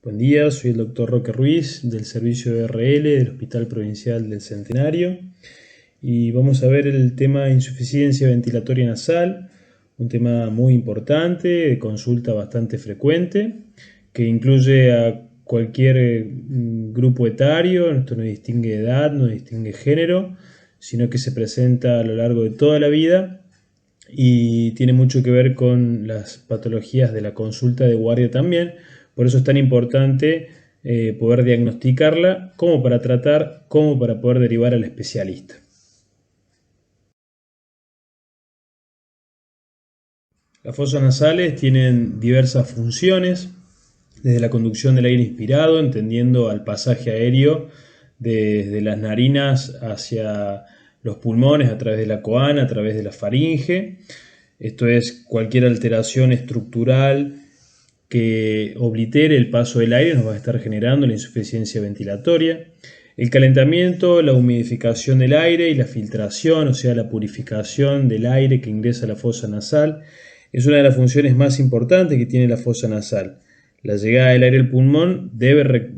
Buen día, soy el doctor Roque Ruiz del servicio de RL del Hospital Provincial del Centenario y vamos a ver el tema de insuficiencia ventilatoria nasal, un tema muy importante, de consulta bastante frecuente, que incluye a cualquier grupo etario. Esto no distingue edad, no distingue género, sino que se presenta a lo largo de toda la vida y tiene mucho que ver con las patologías de la consulta de guardia también. Por eso es tan importante poder diagnosticarla como para tratar, como para poder derivar al especialista. Las fosas nasales tienen diversas funciones, desde la conducción del aire inspirado, entendiendo al pasaje aéreo desde las narinas hacia los pulmones a través de la coana, a través de la faringe. Esto es cualquier alteración estructural que oblitere el paso del aire nos va a estar generando la insuficiencia ventilatoria. El calentamiento, la humidificación del aire y la filtración, o sea, la purificación del aire que ingresa a la fosa nasal, es una de las funciones más importantes que tiene la fosa nasal. La llegada del aire al pulmón debe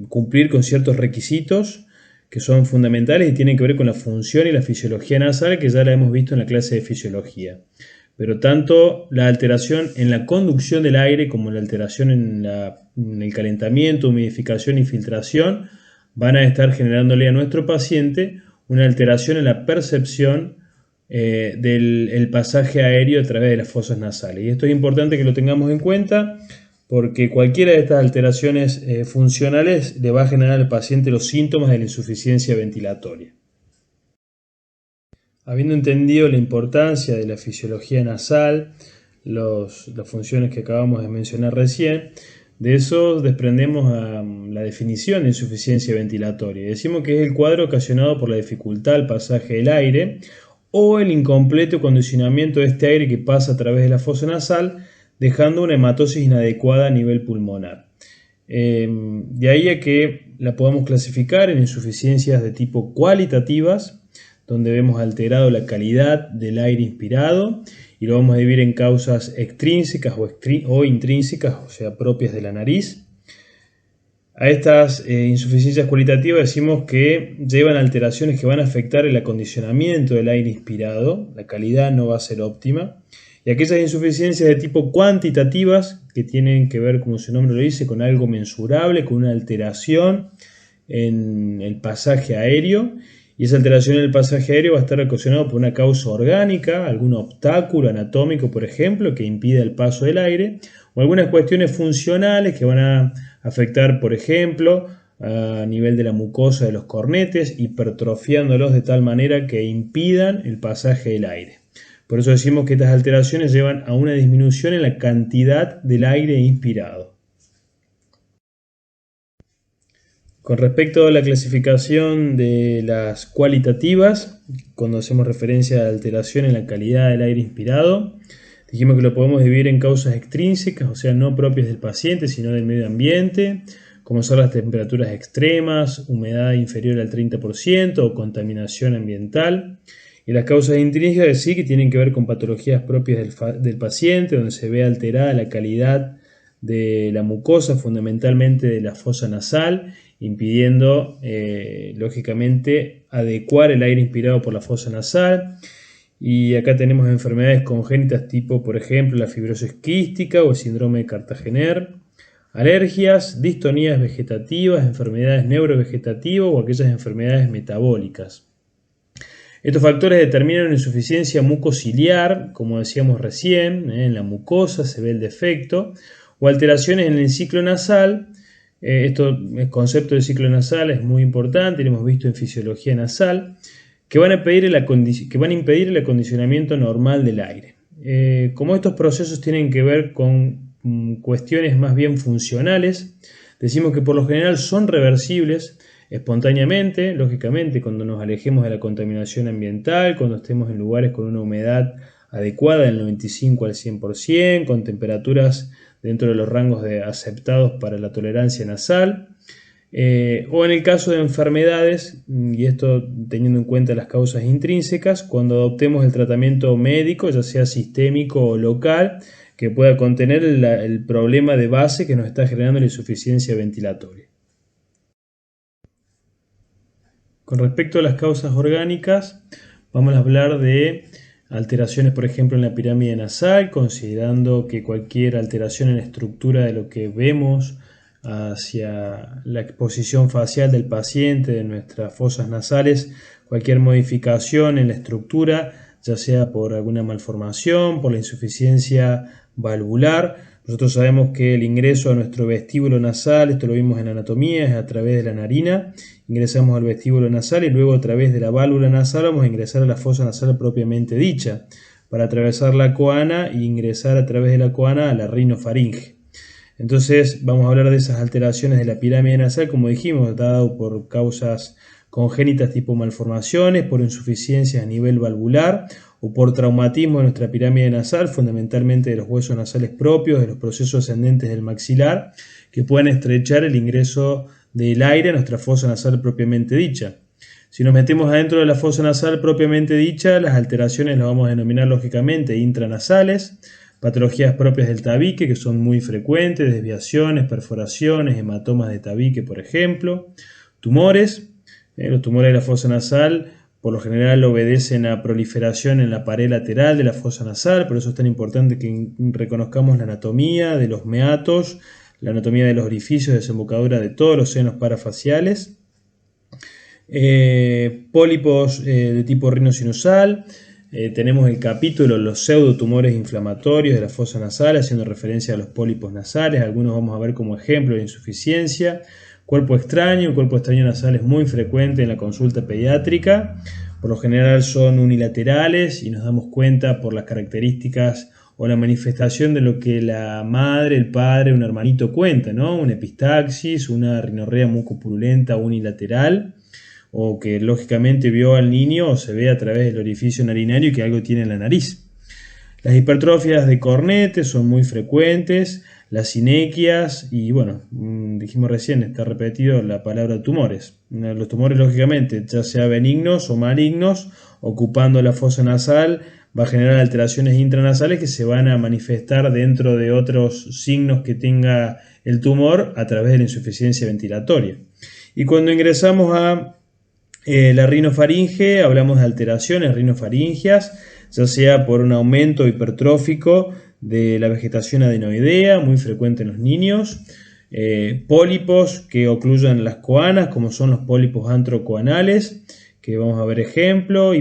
cumplir con ciertos requisitos que son fundamentales y tienen que ver con la función y la fisiología nasal, que ya la hemos visto en la clase de fisiología. Pero tanto la alteración en la conducción del aire como la alteración en el calentamiento, humidificación y filtración van a estar generándole a nuestro paciente una alteración en la percepción del pasaje aéreo a través de las fosas nasales. Y esto es importante que lo tengamos en cuenta porque cualquiera de estas alteraciones funcionales le va a generar al paciente los síntomas de la insuficiencia ventilatoria. Habiendo entendido la importancia de la fisiología nasal, las funciones que acabamos de mencionar recién, de eso desprendemos la definición de insuficiencia ventilatoria. Decimos que es el cuadro ocasionado por la dificultad al pasaje del aire o el incompleto condicionamiento de este aire que pasa a través de la fosa nasal, dejando una hematosis inadecuada a nivel pulmonar. De ahí a que la podamos clasificar en insuficiencias de tipo cualitativas, donde vemos alterado la calidad del aire inspirado y lo vamos a dividir en causas extrínsecas o intrínsecas, o sea, propias de la nariz. A estas insuficiencias cualitativas decimos que llevan alteraciones que van a afectar el acondicionamiento del aire inspirado, la calidad no va a ser óptima. Y aquellas insuficiencias de tipo cuantitativas, que tienen que ver, como su nombre lo dice, con algo mensurable, con una alteración en el pasaje aéreo. Y esa alteración en el pasaje aéreo va a estar ocasionada por una causa orgánica, algún obstáculo anatómico, por ejemplo, que impida el paso del aire, o algunas cuestiones funcionales que van a afectar, por ejemplo, a nivel de la mucosa de los cornetes, hipertrofiándolos de tal manera que impidan el pasaje del aire. Por eso decimos que estas alteraciones llevan a una disminución en la cantidad del aire inspirado. Con respecto a la clasificación de las cualitativas, cuando hacemos referencia a la alteración en la calidad del aire inspirado, dijimos que lo podemos dividir en causas extrínsecas, o sea, no propias del paciente, sino del medio ambiente, como son las temperaturas extremas, humedad inferior al 30% o contaminación ambiental. Y las causas intrínsecas sí que tienen que ver con patologías propias del paciente, donde se ve alterada la calidad de la mucosa, fundamentalmente de la fosa nasal, impidiendo, lógicamente, adecuar el aire inspirado por la fosa nasal. Y acá tenemos enfermedades congénitas tipo, por ejemplo, la fibrosis quística o el síndrome de Cartagener, alergias, distonías vegetativas, enfermedades neurovegetativas o aquellas enfermedades metabólicas. Estos factores determinan una insuficiencia mucociliar, como decíamos recién, en la mucosa se ve el defecto, o alteraciones en el ciclo nasal. El concepto de ciclo nasal es muy importante, lo hemos visto en fisiología nasal, que van a impedir el acondicionamiento normal del aire. Como estos procesos tienen que ver con cuestiones más bien funcionales, decimos que por lo general son reversibles espontáneamente, lógicamente, cuando nos alejemos de la contaminación ambiental, cuando estemos en lugares con una humedad adecuada del 95 al 100%, con temperaturas dentro de los rangos aceptados para la tolerancia nasal, o en el caso de enfermedades, y esto teniendo en cuenta las causas intrínsecas, cuando adoptemos el tratamiento médico, ya sea sistémico o local, que pueda contener el problema de base que nos está generando la insuficiencia ventilatoria. Con respecto a las causas orgánicas, vamos a hablar de alteraciones, por ejemplo, en la pirámide nasal, considerando que cualquier alteración en la estructura de lo que vemos hacia la exposición facial del paciente, de nuestras fosas nasales, cualquier modificación en la estructura, ya sea por alguna malformación, por la insuficiencia valvular. Nosotros sabemos que el ingreso a nuestro vestíbulo nasal, esto lo vimos en anatomía, es a través de la narina. Ingresamos al vestíbulo nasal y luego a través de la válvula nasal vamos a ingresar a la fosa nasal propiamente dicha, para atravesar la coana e ingresar a través de la coana a la rinofaringe. Entonces vamos a hablar de esas alteraciones de la pirámide nasal, como dijimos, dado por causas congénitas tipo malformaciones, por insuficiencias a nivel valvular o por traumatismo de nuestra pirámide nasal, fundamentalmente de los huesos nasales propios, de los procesos ascendentes del maxilar, que pueden estrechar el ingreso del aire a nuestra fosa nasal propiamente dicha. Si nos metemos adentro de la fosa nasal propiamente dicha, las alteraciones las vamos a denominar lógicamente intranasales, patologías propias del tabique que son muy frecuentes, desviaciones, perforaciones, hematomas de tabique, por ejemplo, tumores. Los tumores de la fosa nasal por lo general obedecen a proliferación en la pared lateral de la fosa nasal, por eso es tan importante que reconozcamos la anatomía de los meatos, la anatomía de los orificios de desembocadura de todos los senos parafaciales. Pólipos de tipo rinosinusal. Tenemos el capítulo los pseudotumores inflamatorios de la fosa nasal, haciendo referencia a los pólipos nasales. Algunos vamos a ver como ejemplo de insuficiencia. Cuerpo extraño. El cuerpo extraño nasal es muy frecuente en la consulta pediátrica. Por lo general son unilaterales y nos damos cuenta por las características o la manifestación de lo que la madre, el padre, un hermanito cuenta, ¿no? Una epistaxis, una rinorrea mucopurulenta unilateral, o que lógicamente vio al niño o se ve a través del orificio narinario que algo tiene en la nariz. Las hipertrofias de cornetes son muy frecuentes, las sinequias y bueno, dijimos recién, está repetido la palabra tumores. Los tumores lógicamente, ya sea benignos o malignos, ocupando la fosa nasal, va a generar alteraciones intranasales que se van a manifestar dentro de otros signos que tenga el tumor a través de la insuficiencia ventilatoria. Y cuando ingresamos a la rinofaringe, hablamos de alteraciones rinofaringias, ya sea por un aumento hipertrófico de la vegetación adenoidea, muy frecuente en los niños, pólipos que ocluyan las coanas, como son los pólipos antrocoanales, que vamos a ver ejemplo,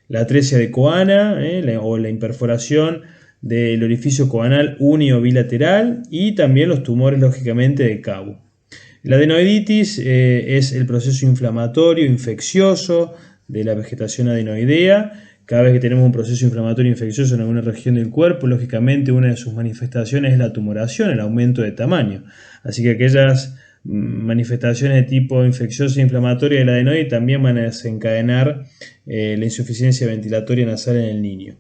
la atresia de coana o la imperforación del orificio coanal uni o bilateral, y también los tumores lógicamente de cabo. La adenoiditis es el proceso inflamatorio infeccioso de la vegetación adenoidea. Cada vez que tenemos un proceso inflamatorio infeccioso en alguna región del cuerpo, lógicamente una de sus manifestaciones es la tumoración, el aumento de tamaño. Así que aquellas manifestaciones de tipo infeccioso e inflamatoria del adenoide también van a desencadenar la insuficiencia ventilatoria nasal en el niño.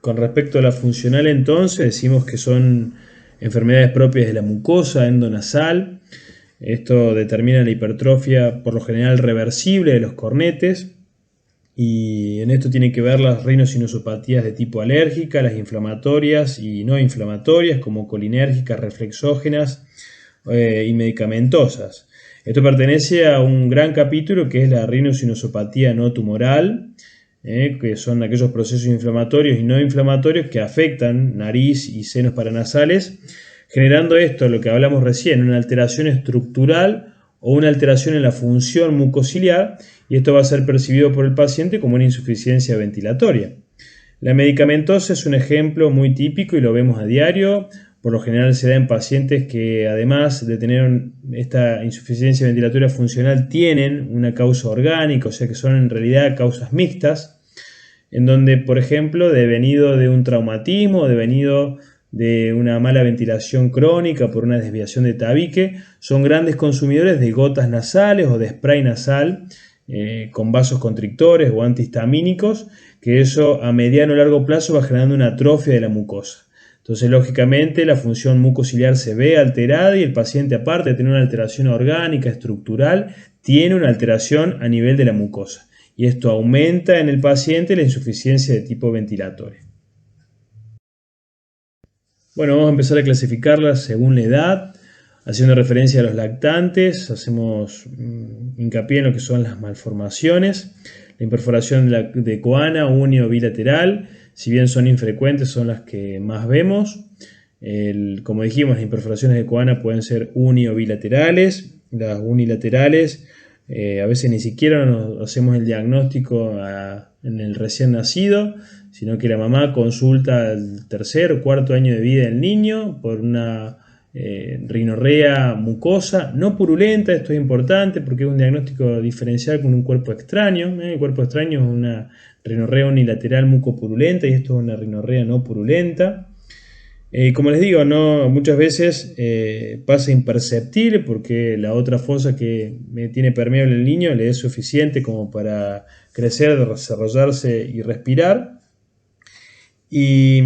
Con respecto a la funcional, entonces, decimos que son enfermedades propias de la mucosa endonasal. Esto determina la hipertrofia por lo general reversible de los cornetes, y en esto tiene que ver las rinosinusopatías de tipo alérgica, las inflamatorias y no inflamatorias como colinérgicas, reflexógenas y medicamentosas. Esto pertenece a un gran capítulo que es la rinosinusopatía no tumoral, que son aquellos procesos inflamatorios y no inflamatorios que afectan nariz y senos paranasales, generando esto, lo que hablamos recién, una alteración estructural o una alteración en la función mucociliar, y esto va a ser percibido por el paciente como una insuficiencia ventilatoria. La medicamentosa es un ejemplo muy típico y lo vemos a diario. Por lo general se da en pacientes que, además de tener esta insuficiencia ventilatoria funcional, tienen una causa orgánica, o sea que son en realidad causas mixtas, en donde, por ejemplo, devenido de un traumatismo, devenido de una mala ventilación crónica por una desviación de tabique, son grandes consumidores de gotas nasales o de spray nasal con vasos constrictores o antihistamínicos, que eso a mediano o largo plazo va generando una atrofia de la mucosa. Entonces, lógicamente, la función mucociliar se ve alterada y el paciente, aparte de tener una alteración orgánica, estructural, tiene una alteración a nivel de la mucosa. y esto aumenta en el paciente la insuficiencia de tipo ventilatorio. Bueno, vamos a empezar a clasificarlas según la edad, haciendo referencia a los lactantes. Hacemos hincapié en lo que son las malformaciones. La imperforación de coana uni o bilateral, si bien son infrecuentes, son las que más vemos. Como dijimos, las imperforaciones de coana pueden ser uni o bilaterales. Las unilaterales, a veces ni siquiera nos hacemos el diagnóstico en el recién nacido, sino que la mamá consulta al tercer o cuarto año de vida del niño por una rinorrea mucosa, no purulenta. Esto es importante porque es un diagnóstico diferencial con un cuerpo extraño. El cuerpo extraño es una rinorrea unilateral mucopurulenta y esto es una rinorrea no purulenta. Como les digo, muchas veces pasa imperceptible porque la otra fosa que tiene permeable el niño le es suficiente como para crecer, desarrollarse y respirar. Y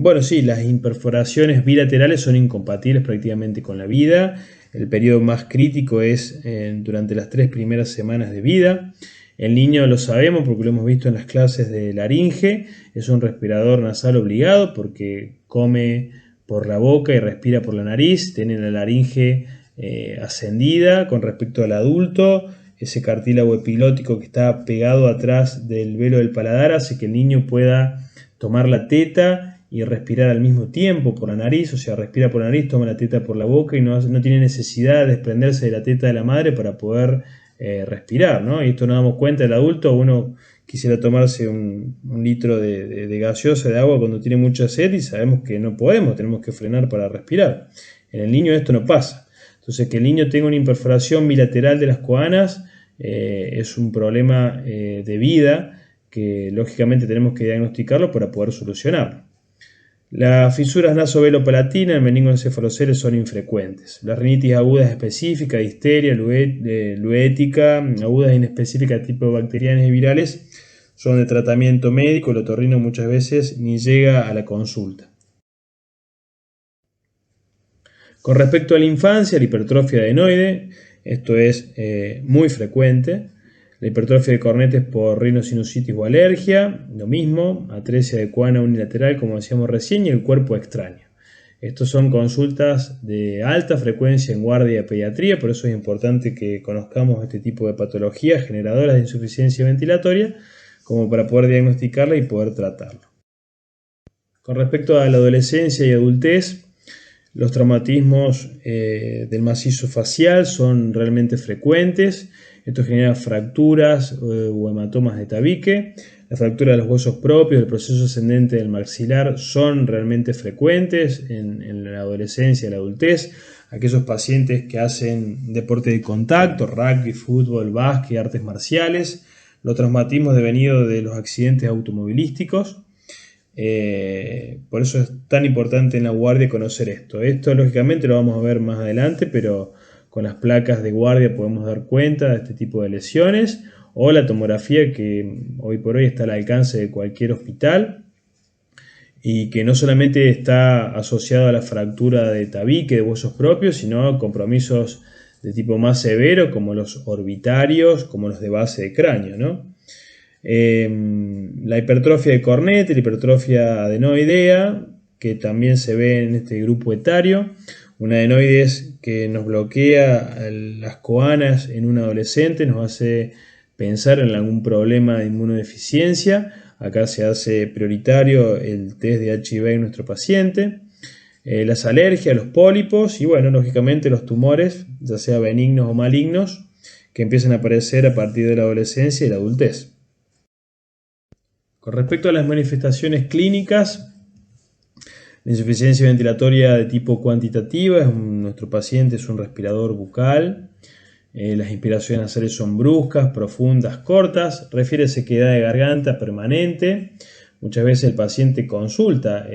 bueno, sí, las imperforaciones bilaterales son incompatibles prácticamente con la vida. El periodo más crítico es durante las 3 primeras semanas de vida. El niño, lo sabemos porque lo hemos visto en las clases de laringe, es un respirador nasal obligado porque come por la boca y respira por la nariz. Tiene la laringe ascendida con respecto al adulto. Ese cartílago epilótico que está pegado atrás del velo del paladar hace que el niño pueda tomar la teta y respirar al mismo tiempo por la nariz, o sea, respira por la nariz, toma la teta por la boca y no tiene necesidad de desprenderse de la teta de la madre para poder respirar, ¿no? Y esto nos damos cuenta del adulto. Uno quisiera tomarse un litro de gaseosa de agua cuando tiene mucha sed y sabemos que no podemos, tenemos que frenar para respirar. En el niño esto no pasa. Entonces, que el niño tenga una imperforación bilateral de las coanas es un problema de vida que lógicamente tenemos que diagnosticarlo para poder solucionarlo. Las fisuras nasovelopalatinas en meningoencefaloceles son infrecuentes. Las rinitis agudas específicas, difteria, luética, agudas inespecíficas tipo bacterianas y virales son de tratamiento médico. El otorrino muchas veces ni llega a la consulta. Con respecto a la infancia, la hipertrofia adenoide, esto es muy frecuente. La hipertrofia de cornetes por rinosinusitis o alergia, lo mismo, atresia de coana unilateral, como decíamos recién, y el cuerpo extraño. Estos son consultas de alta frecuencia en guardia de pediatría, por eso es importante que conozcamos este tipo de patologías generadoras de insuficiencia ventilatoria, como para poder diagnosticarla y poder tratarla. Con respecto a la adolescencia y adultez, los traumatismos del macizo facial son realmente frecuentes. Esto genera fracturas o hematomas de tabique. La fractura de los huesos propios, el proceso ascendente del maxilar son realmente frecuentes en la adolescencia y la adultez. Aquellos pacientes que hacen deporte de contacto, rugby, fútbol, básquet, artes marciales. Los traumatismos devenidos de los accidentes automovilísticos. Por eso es tan importante en la guardia conocer esto. Esto lógicamente lo vamos a ver más adelante, pero con las placas de guardia podemos dar cuenta de este tipo de lesiones, o la tomografía que hoy por hoy está al alcance de cualquier hospital y que no solamente está asociado a la fractura de tabique de huesos propios, sino a compromisos de tipo más severo como los orbitarios, como los de base de cráneo, ¿no? La hipertrofia de cornete, la hipertrofia adenoidea, que también se ve en este grupo etario. Una adenoides que nos bloquea las coanas en un adolescente, nos hace pensar en algún problema de inmunodeficiencia. Acá se hace prioritario el test de HIV en nuestro paciente. Las alergias, los pólipos y bueno, lógicamente los tumores, ya sea benignos o malignos, que empiezan a aparecer a partir de la adolescencia y la adultez. Con respecto a las manifestaciones clínicas, la insuficiencia ventilatoria de tipo cuantitativa, nuestro paciente es un respirador bucal. Las inspiraciones nasales son bruscas, profundas, cortas, refiere sequedad de garganta permanente. Muchas veces el paciente consulta,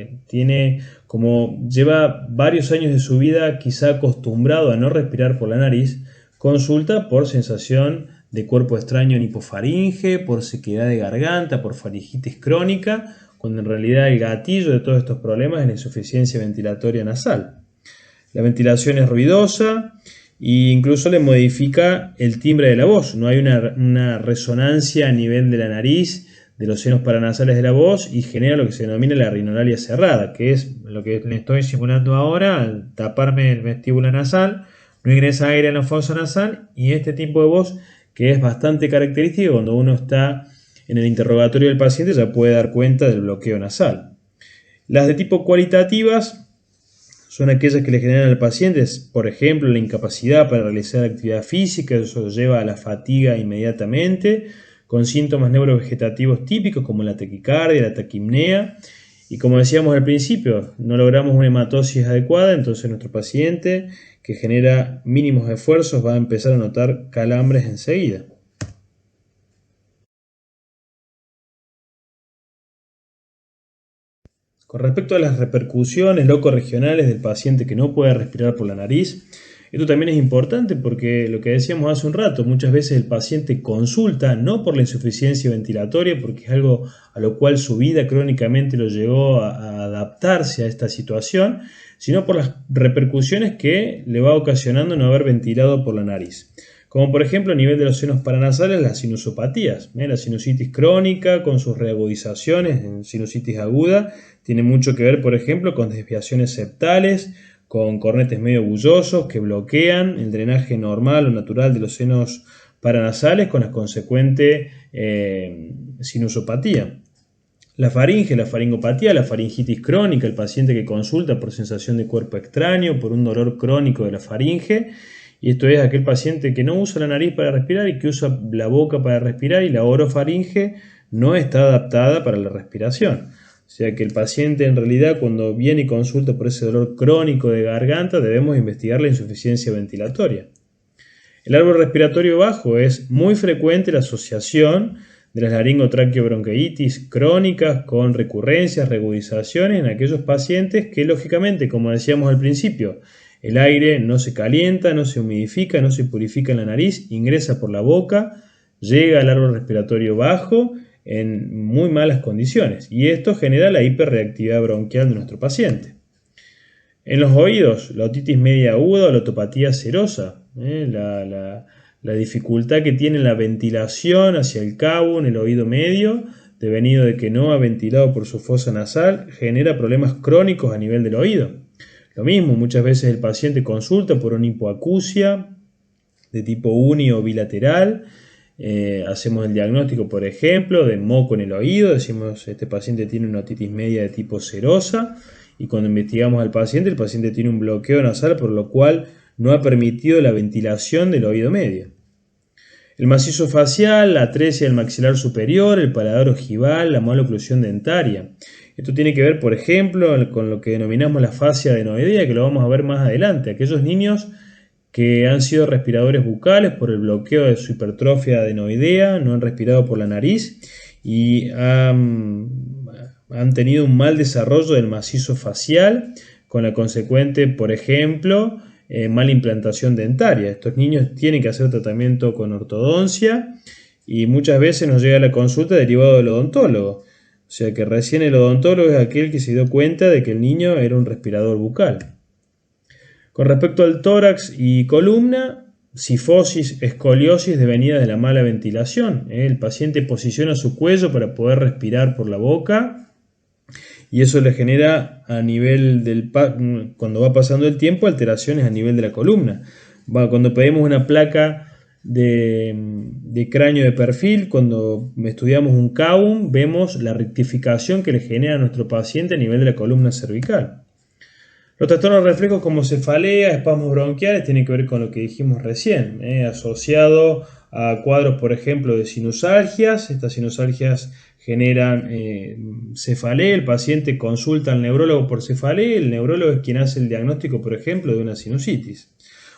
lleva varios años de su vida quizá acostumbrado a no respirar por la nariz, consulta por sensación de cuerpo extraño en hipofaringe, por sequedad de garganta, por faringitis crónica, cuando en realidad el gatillo de todos estos problemas es la insuficiencia ventilatoria nasal. La ventilación es ruidosa e incluso le modifica el timbre de la voz. No hay una resonancia a nivel de la nariz, de los senos paranasales de la voz, y genera lo que se denomina la rhinolalia cerrada, que es lo que le estoy simulando ahora al taparme el vestíbulo nasal. No ingresa aire en la fosa nasal, y este tipo de voz, que es bastante característico cuando uno está en el interrogatorio del paciente, ya puede dar cuenta del bloqueo nasal. Las de tipo cualitativas son aquellas que le generan al paciente, por ejemplo, la incapacidad para realizar actividad física, eso lleva a la fatiga inmediatamente, con síntomas neurovegetativos típicos como la taquicardia, la taquipnea, y como decíamos al principio, no logramos una hematosis adecuada, entonces nuestro paciente que genera mínimos esfuerzos va a empezar a notar calambres enseguida. Con respecto a las repercusiones locorregionales del paciente que no puede respirar por la nariz, esto también es importante porque lo que decíamos hace un rato, muchas veces el paciente consulta no por la insuficiencia ventilatoria, porque es algo a lo cual su vida crónicamente lo llevó a adaptarse a esta situación, sino por las repercusiones que le va ocasionando no haber ventilado por la nariz. Como por ejemplo a nivel de los senos paranasales, las sinusopatías. La sinusitis crónica con sus reagudizaciones en sinusitis aguda tiene mucho que ver, por ejemplo, con desviaciones septales, con cornetes medio bullosos que bloquean el drenaje normal o natural de los senos paranasales con la consecuente sinusopatía. La faringe, la faringopatía, la faringitis crónica, el paciente que consulta por sensación de cuerpo extraño, por un dolor crónico de la faringe, y esto es aquel paciente que no usa la nariz para respirar y que usa la boca para respirar, y la orofaringe no está adaptada para la respiración. O sea que el paciente en realidad cuando viene y consulta por ese dolor crónico de garganta debemos investigar la insuficiencia ventilatoria. El árbol respiratorio bajo es muy frecuente la asociación de las laringotraqueobronquitis crónicas con recurrencias, reagudizaciones en aquellos pacientes que lógicamente, como decíamos al principio, el aire no se calienta, no se humidifica, no se purifica en la nariz, ingresa por la boca, llega al árbol respiratorio bajo en muy malas condiciones y esto genera la hiperreactividad bronquial de nuestro paciente. En los oídos, la otitis media aguda o la otopatía serosa, la dificultad que tiene la ventilación hacia el cabo en el oído medio, devenido de que no ha ventilado por su fosa nasal, genera problemas crónicos a nivel del oído. Lo mismo, muchas veces el paciente consulta por una hipoacusia de tipo uni o bilateral. Hacemos el diagnóstico, por ejemplo, de moco en el oído, decimos este paciente tiene una otitis media de tipo serosa y cuando investigamos al paciente, el paciente tiene un bloqueo nasal por lo cual no ha permitido la ventilación del oído medio. El macizo facial, la atresia del maxilar superior, el paladar ojival, la mala oclusión dentaria. Esto tiene que ver, por ejemplo, con lo que denominamos la fascia adenoidea, que lo vamos a ver más adelante. Aquellos niños que han sido respiradores bucales por el bloqueo de su hipertrofia adenoidea, no han respirado por la nariz y han tenido un mal desarrollo del macizo facial, con la consecuente, por ejemplo, mala implantación dentaria. Estos niños tienen que hacer tratamiento con ortodoncia y muchas veces nos llega la consulta derivado del odontólogo. O sea que recién el odontólogo es aquel que se dio cuenta de que el niño era un respirador bucal. Con respecto al tórax y columna, cifosis, escoliosis devenida de la mala ventilación. El paciente posiciona su cuello para poder respirar por la boca y eso le genera a nivel cuando va pasando el tiempo, alteraciones a nivel de la columna. Cuando pedimos una placa de cráneo de perfil, cuando estudiamos un CAUM, vemos la rectificación que le genera a nuestro paciente a nivel de la columna cervical. Los trastornos reflejos como cefalea, espasmos bronquiales, tienen que ver con lo que dijimos recién, asociado a cuadros, por ejemplo, de sinusalgias. Estas sinusalgias generan cefalea, el paciente consulta al neurólogo por cefalea, el neurólogo es quien hace el diagnóstico, por ejemplo, de una sinusitis.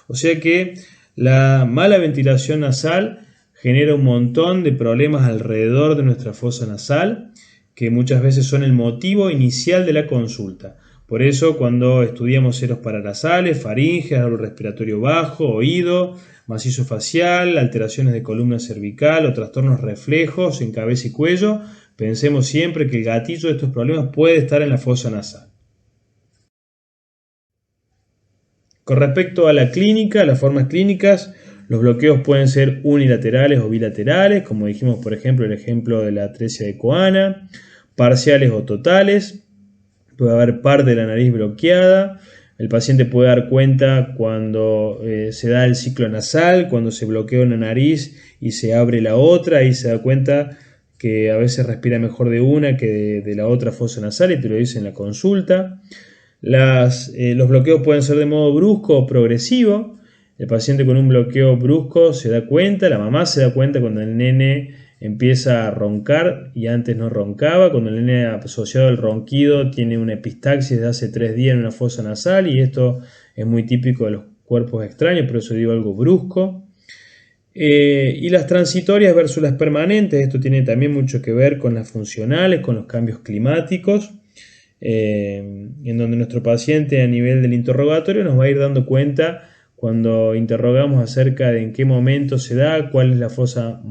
O sea que la mala ventilación nasal genera un montón de problemas alrededor de nuestra fosa nasal, que muchas veces son el motivo inicial de la consulta. Por eso, cuando estudiamos senos paranasales, faringe, árbol respiratorio bajo, oído, macizo facial, alteraciones de columna cervical o trastornos reflejos en cabeza y cuello, pensemos siempre que el gatillo de estos problemas puede estar en la fosa nasal. Con respecto a la clínica, las formas clínicas, los bloqueos pueden ser unilaterales o bilaterales, como dijimos, por ejemplo, el ejemplo de la atresia de Coana, parciales o totales, puede haber parte de la nariz bloqueada, el paciente puede dar cuenta cuando se da el ciclo nasal, cuando se bloquea una nariz y se abre la otra, y se da cuenta que a veces respira mejor de una que de la otra fosa nasal, y te lo dice en la consulta. Los bloqueos pueden ser de modo brusco o progresivo. El paciente con un bloqueo brusco se da cuenta, la mamá se da cuenta cuando el nene empieza a roncar y antes no roncaba, cuando el nene asociado al ronquido tiene una epistaxis de hace 3 días en una fosa nasal, y esto es muy típico de los cuerpos extraños, por eso digo algo brusco. Y las transitorias versus las permanentes, esto tiene también mucho que ver con las funcionales, con los cambios climáticos, en donde nuestro paciente a nivel del interrogatorio nos va a ir dando cuenta cuando interrogamos acerca de en qué momento se da, cuál es la fosa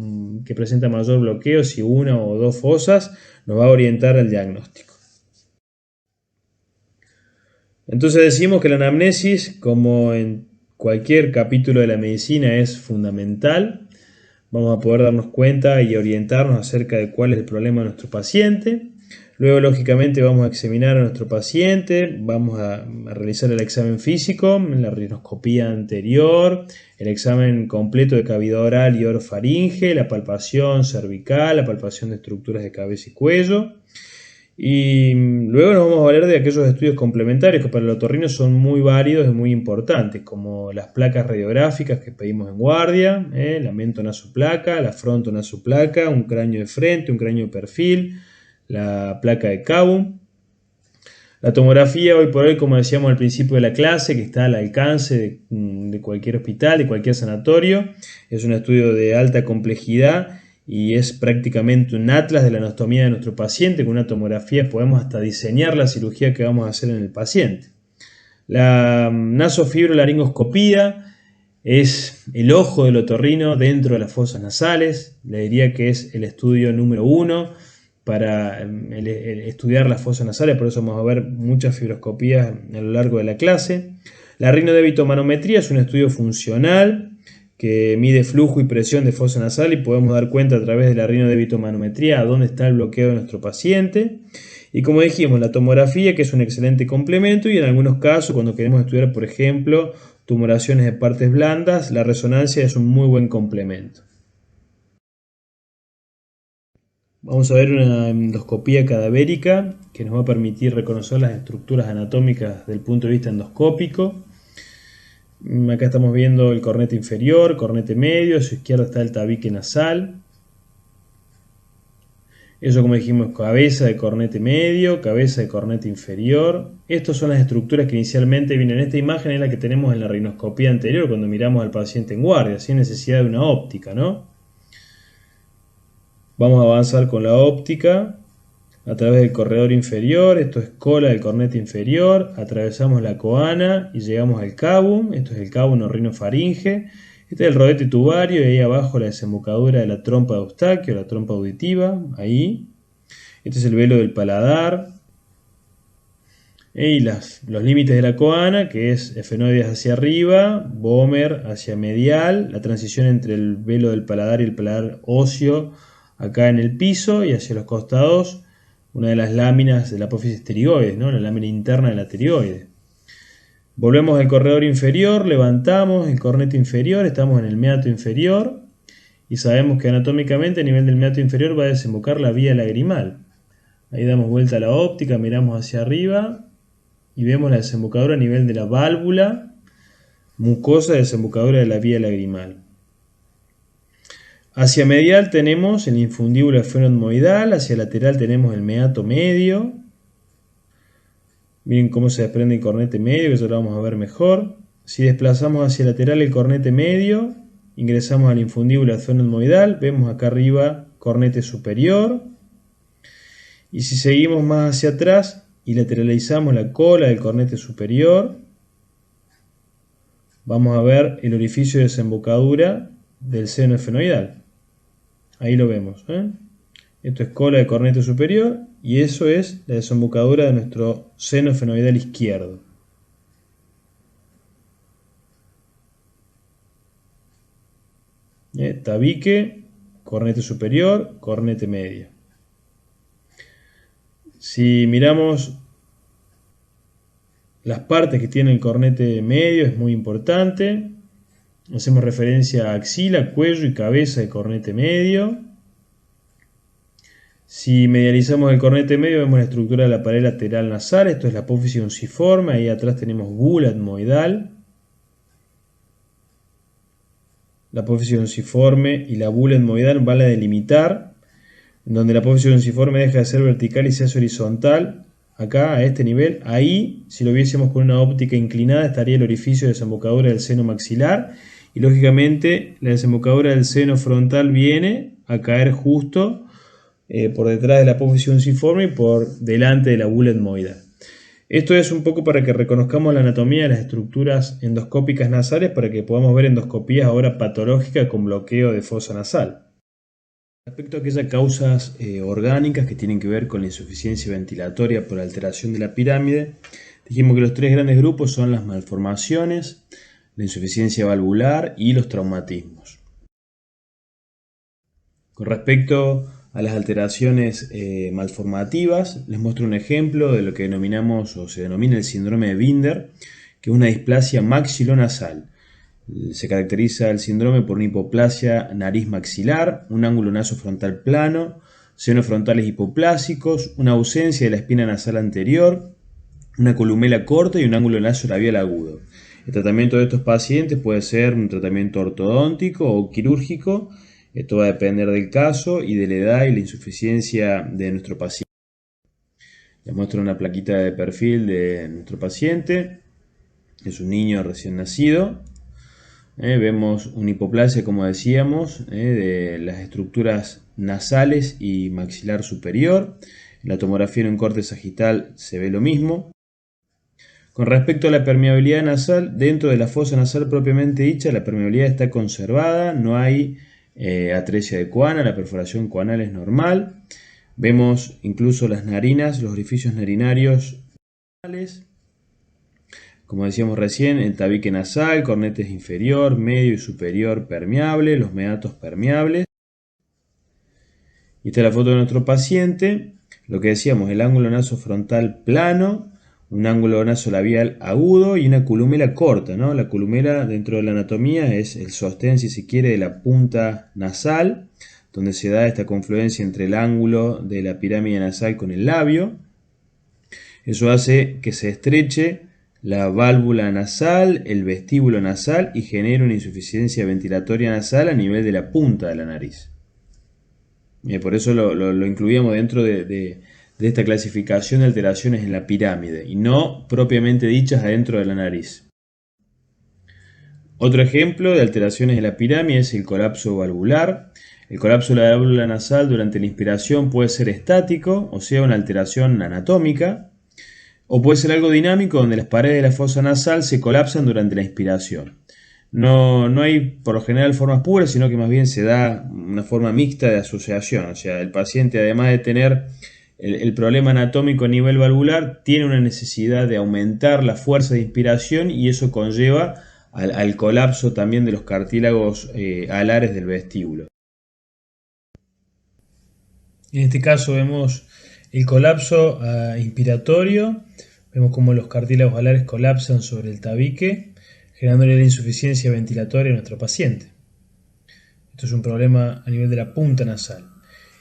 que presenta mayor bloqueo, si una o dos fosas, nos va a orientar al diagnóstico. Entonces decimos que la anamnesis, como en cualquier capítulo de la medicina, es fundamental. Vamos a poder darnos cuenta y orientarnos acerca de cuál es el problema de nuestro paciente. Luego, lógicamente, vamos a examinar a nuestro paciente, vamos a realizar el examen físico, la rinoscopía anterior, el examen completo de cavidad oral y orofaringe, la palpación cervical, la palpación de estructuras de cabeza y cuello. Y luego nos vamos a hablar de aquellos estudios complementarios que para el otorrino son muy válidos y muy importantes, como las placas radiográficas que pedimos en guardia, la mentonasoplaca, la frontonasoplaca, un cráneo de frente, un cráneo de perfil, la placa de Kabum. La tomografía hoy por hoy, como decíamos al principio de la clase, que está al alcance de cualquier hospital, de cualquier sanatorio, es un estudio de alta complejidad y es prácticamente un atlas de la anatomía de nuestro paciente. Con una tomografía podemos hasta diseñar la cirugía que vamos a hacer en el paciente. La nasofibrolaringoscopía es el ojo del otorrino dentro de las fosas nasales. Le diría que es el estudio número 1 para estudiar las fosas nasales, por eso vamos a ver muchas fibroscopías a lo largo de la clase. La rinodebito-manometría es un estudio funcional que mide flujo y presión de fosa nasal y podemos dar cuenta a través de la rinodebito-manometría a dónde está el bloqueo de nuestro paciente. Y como dijimos, la tomografía, que es un excelente complemento, y en algunos casos, cuando queremos estudiar, por ejemplo, tumoraciones de partes blandas, la resonancia es un muy buen complemento. Vamos a ver una endoscopía cadavérica que nos va a permitir reconocer las estructuras anatómicas desde el punto de vista endoscópico. Acá estamos viendo el cornete inferior, cornete medio, a su izquierda está el tabique nasal. Eso, como dijimos, cabeza de cornete medio, cabeza de cornete inferior. Estas son las estructuras que inicialmente vienen en esta imagen, es la que tenemos en la rinoscopía anterior cuando miramos al paciente en guardia, sin necesidad de una óptica, ¿no? Vamos a avanzar con la óptica a través del corredor inferior. Esto es cola del cornete inferior. Atravesamos la coana y llegamos al cabum. Esto es el cabum o rinofaringe. Este es el rodete tubario y ahí abajo la desembocadura de la trompa de Eustaquio, la trompa auditiva. Ahí. Este es el velo del paladar. Y los límites de la coana, que es efenoides hacia arriba, vomer hacia medial, la transición entre el velo del paladar y el paladar óseo acá en el piso, y hacia los costados una de las láminas de la apófisis pterigoides, ¿no? La lámina interna de la pterigoide. Volvemos al corredor inferior, levantamos el cornete inferior, estamos en el meato inferior y sabemos que anatómicamente a nivel del meato inferior va a desembocar la vía lagrimal. Ahí damos vuelta a la óptica, miramos hacia arriba y vemos la desembocadura a nivel de la válvula mucosa, desembocadura de la vía lagrimal. Hacia medial tenemos el infundíbulo esfenoidal, hacia lateral tenemos el meato medio. Miren cómo se desprende el cornete medio, que ya lo vamos a ver mejor. Si desplazamos hacia lateral el cornete medio, ingresamos al infundíbulo esfenoidal, vemos acá arriba cornete superior. Y si seguimos más hacia atrás y lateralizamos la cola del cornete superior, vamos a ver el orificio de desembocadura del seno esfenoidal. Ahí lo vemos, ¿eh? Esto es cola de cornete superior y eso es la desembocadura de nuestro seno esfenoidal izquierdo. Tabique, cornete superior, cornete medio. Si miramos las partes que tiene el cornete medio, es muy importante. Hacemos referencia a axila, cuello y cabeza de cornete medio. Si medializamos el cornete medio, vemos la estructura de la pared lateral nasal. Esto es la apófisis unciforme. Ahí atrás tenemos bula etmoidal. La apófisis unciforme y la bula etmoidal van a delimitar, donde la apófisis unciforme deja de ser vertical y se hace horizontal. Acá, a este nivel, ahí, si lo viésemos con una óptica inclinada, estaría el orificio de desembocadura del seno maxilar. Y lógicamente, la desembocadura del seno frontal viene a caer justo por detrás de la apófisis unciforme y por delante de la bula etmoidal. Esto es un poco para que reconozcamos la anatomía de las estructuras endoscópicas nasales, para que podamos ver endoscopías ahora patológicas con bloqueo de fosa nasal. Respecto a aquellas causas orgánicas que tienen que ver con la insuficiencia ventilatoria por alteración de la pirámide, dijimos que los tres grandes grupos son las malformaciones, la insuficiencia valvular y los traumatismos. Con respecto a las alteraciones malformativas, les muestro un ejemplo de lo que denominamos o se denomina el síndrome de Binder, que es una displasia maxilonasal. Se caracteriza el síndrome por una hipoplasia nariz maxilar, un ángulo nasofrontal plano, senos frontales hipoplásicos, una ausencia de la espina nasal anterior, una columela corta y un ángulo nasolabial agudo. El tratamiento de estos pacientes puede ser un tratamiento ortodóntico o quirúrgico. Esto va a depender del caso y de la edad y la insuficiencia de nuestro paciente. Les muestro una plaquita de perfil de nuestro paciente. Es un niño recién nacido. Vemos una hipoplasia, como decíamos, de las estructuras nasales y maxilar superior. En la tomografía en un corte sagital se ve lo mismo. Con respecto a la permeabilidad nasal, dentro de la fosa nasal propiamente dicha, la permeabilidad está conservada, no hay atresia de coana, la perforación coanal es normal. Vemos incluso las narinas, los orificios narinarios normales. Como decíamos recién, el tabique nasal, cornetes inferior, medio y superior permeable, los meatos permeables. Y esta es la foto de nuestro paciente. Lo que decíamos, el ángulo nasofrontal plano, un ángulo nasolabial agudo y una columela corta, ¿no? La columela dentro de la anatomía es el sostén, si se quiere, de la punta nasal, donde se da esta confluencia entre el ángulo de la pirámide nasal con el labio. Eso hace que se estreche la válvula nasal, el vestíbulo nasal y genere una insuficiencia ventilatoria nasal a nivel de la punta de la nariz. Por eso lo incluíamos dentro de esta clasificación de alteraciones en la pirámide y no propiamente dichas adentro de la nariz. Otro ejemplo de alteraciones de la pirámide es el colapso valvular. El colapso de la válvula nasal durante la inspiración puede ser estático, o sea, una alteración anatómica, o puede ser algo dinámico, donde las paredes de la fosa nasal se colapsan durante la inspiración. No hay por lo general formas puras, sino que más bien se da una forma mixta de asociación. O sea, el paciente, además de tener el problema anatómico a nivel valvular, tiene una necesidad de aumentar la fuerza de inspiración y eso conlleva al colapso también de los cartílagos alares del vestíbulo. En este caso vemos el colapso inspiratorio, vemos cómo los cartílagos alares colapsan sobre el tabique, generándole la insuficiencia ventilatoria a nuestro paciente. Esto es un problema a nivel de la punta nasal.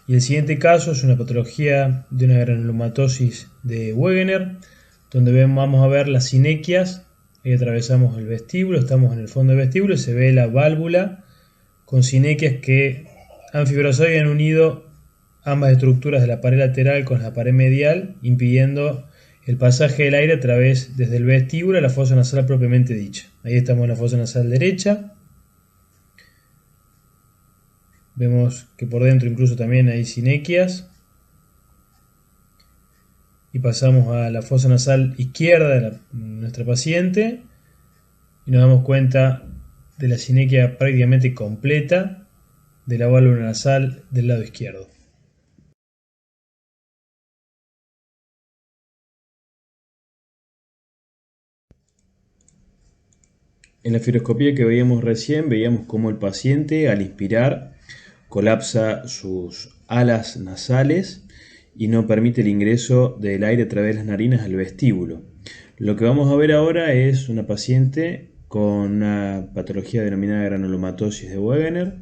Y el siguiente caso es una patología de una granulomatosis de Wegener, donde vamos a ver las sinequias. Ahí atravesamos el vestíbulo, estamos en el fondo del vestíbulo y se ve la válvula con sinequias que han fibrosado y han unido ambas estructuras de la pared lateral con la pared medial, impidiendo el pasaje del aire a través desde el vestíbulo a la fosa nasal propiamente dicha. Ahí estamos en la fosa nasal derecha. Vemos que por dentro incluso también hay sinequias. Y pasamos a la fosa nasal izquierda de nuestra paciente y nos damos cuenta de la sinequia prácticamente completa de la válvula nasal del lado izquierdo. En la fibroscopía que veíamos recién, veíamos cómo el paciente al inspirar colapsa sus alas nasales y no permite el ingreso del aire a través de las narinas al vestíbulo. Lo que vamos a ver ahora es una paciente con una patología denominada granulomatosis de Wegener,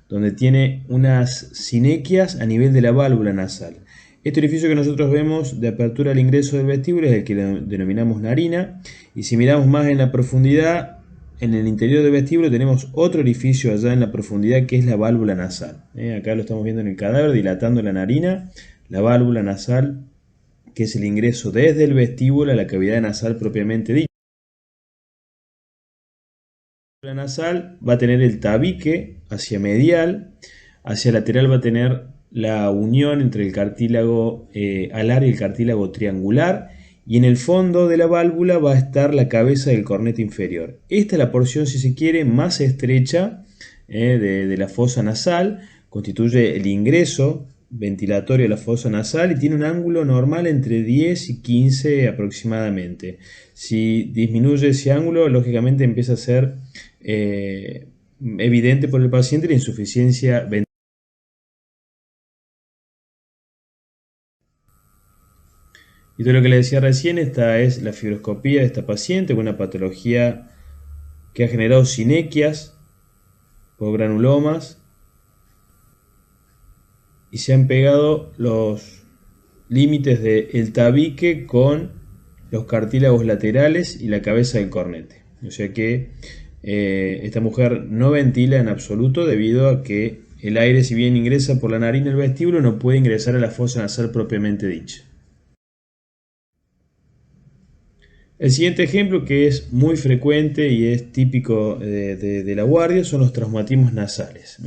donde tiene unas sinequias a nivel de la válvula nasal. Este orificio que nosotros vemos de apertura al ingreso del vestíbulo es el que denominamos narina, y si miramos más en la profundidad, en el interior del vestíbulo tenemos otro orificio allá en la profundidad que es la válvula nasal. Acá lo estamos viendo en el cadáver, dilatando la narina, la válvula nasal, que es el ingreso desde el vestíbulo a la cavidad nasal propiamente dicha. La nasal va a tener el tabique hacia medial, hacia lateral va a tener la unión entre el cartílago alar y el cartílago triangular, y en el fondo de la válvula va a estar la cabeza del cornete inferior. Esta es la porción, si se quiere, más estrecha de la fosa nasal, constituye el ingreso ventilatorio de la fosa nasal y tiene un ángulo normal entre 10 y 15 aproximadamente. Si disminuye ese ángulo, lógicamente empieza a ser evidente por el paciente la insuficiencia ventilatoria. Y todo lo que le decía recién, esta es la fibroscopía de esta paciente con una patología que ha generado sinequias por granulomas y se han pegado los límites del tabique con los cartílagos laterales y la cabeza del cornete. O sea que esta mujer no ventila en absoluto debido a que el aire, si bien ingresa por la nariz en el vestíbulo, no puede ingresar a la fosa nasal propiamente dicha. El siguiente ejemplo, que es muy frecuente y es típico de la guardia, son los traumatismos nasales.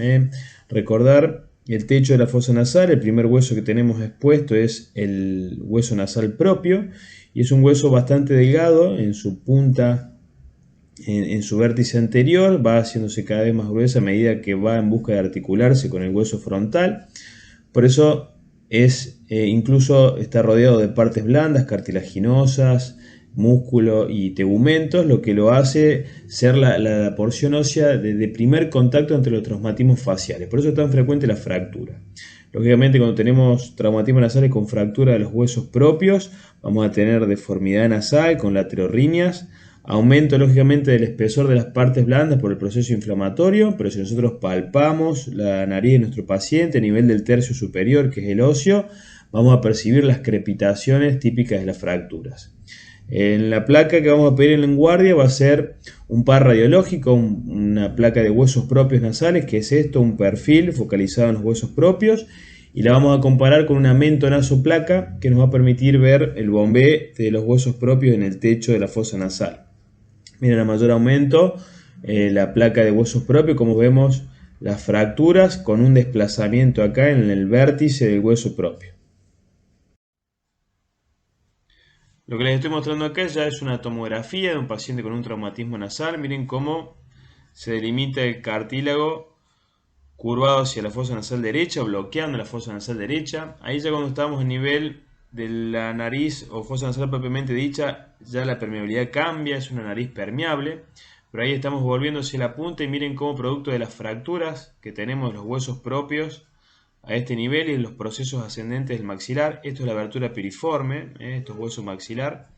Recordar el techo de la fosa nasal, el primer hueso que tenemos expuesto es el hueso nasal propio, y es un hueso bastante delgado en su punta, en su vértice anterior, va haciéndose cada vez más gruesa a medida que va en busca de articularse con el hueso frontal. Por eso incluso está rodeado de partes blandas, cartilaginosas, músculo y tegumentos, lo que lo hace ser la porción ósea de primer contacto entre los traumatismos faciales. Por eso es tan frecuente la fractura. Lógicamente, cuando tenemos traumatismos nasales con fractura de los huesos propios, vamos a tener deformidad nasal con laterorrinias, aumento lógicamente del espesor de las partes blandas por el proceso inflamatorio, pero si nosotros palpamos la nariz de nuestro paciente a nivel del tercio superior, que es el óseo, vamos a percibir las crepitaciones típicas de las fracturas. En la placa que vamos a pedir en guardia va a ser un par radiológico, una placa de huesos propios nasales, que es esto, un perfil focalizado en los huesos propios, y la vamos a comparar con una mentonazoplaca que nos va a permitir ver el bombé de los huesos propios en el techo de la fosa nasal. Miren, a mayor aumento, la placa de huesos propios, como vemos las fracturas con un desplazamiento acá en el vértice del hueso propio. Lo que les estoy mostrando acá ya es una tomografía de un paciente con un traumatismo nasal. Miren cómo se delimita el cartílago curvado hacia la fosa nasal derecha, bloqueando la fosa nasal derecha. Ahí ya cuando estamos a nivel de la nariz o fosa nasal propiamente dicha, ya la permeabilidad cambia, es una nariz permeable. Pero ahí estamos volviendo hacia la punta y miren cómo producto de las fracturas que tenemos de los huesos propios a este nivel y en los procesos ascendentes del maxilar. Esto es la abertura piriforme, esto es hueso maxilar.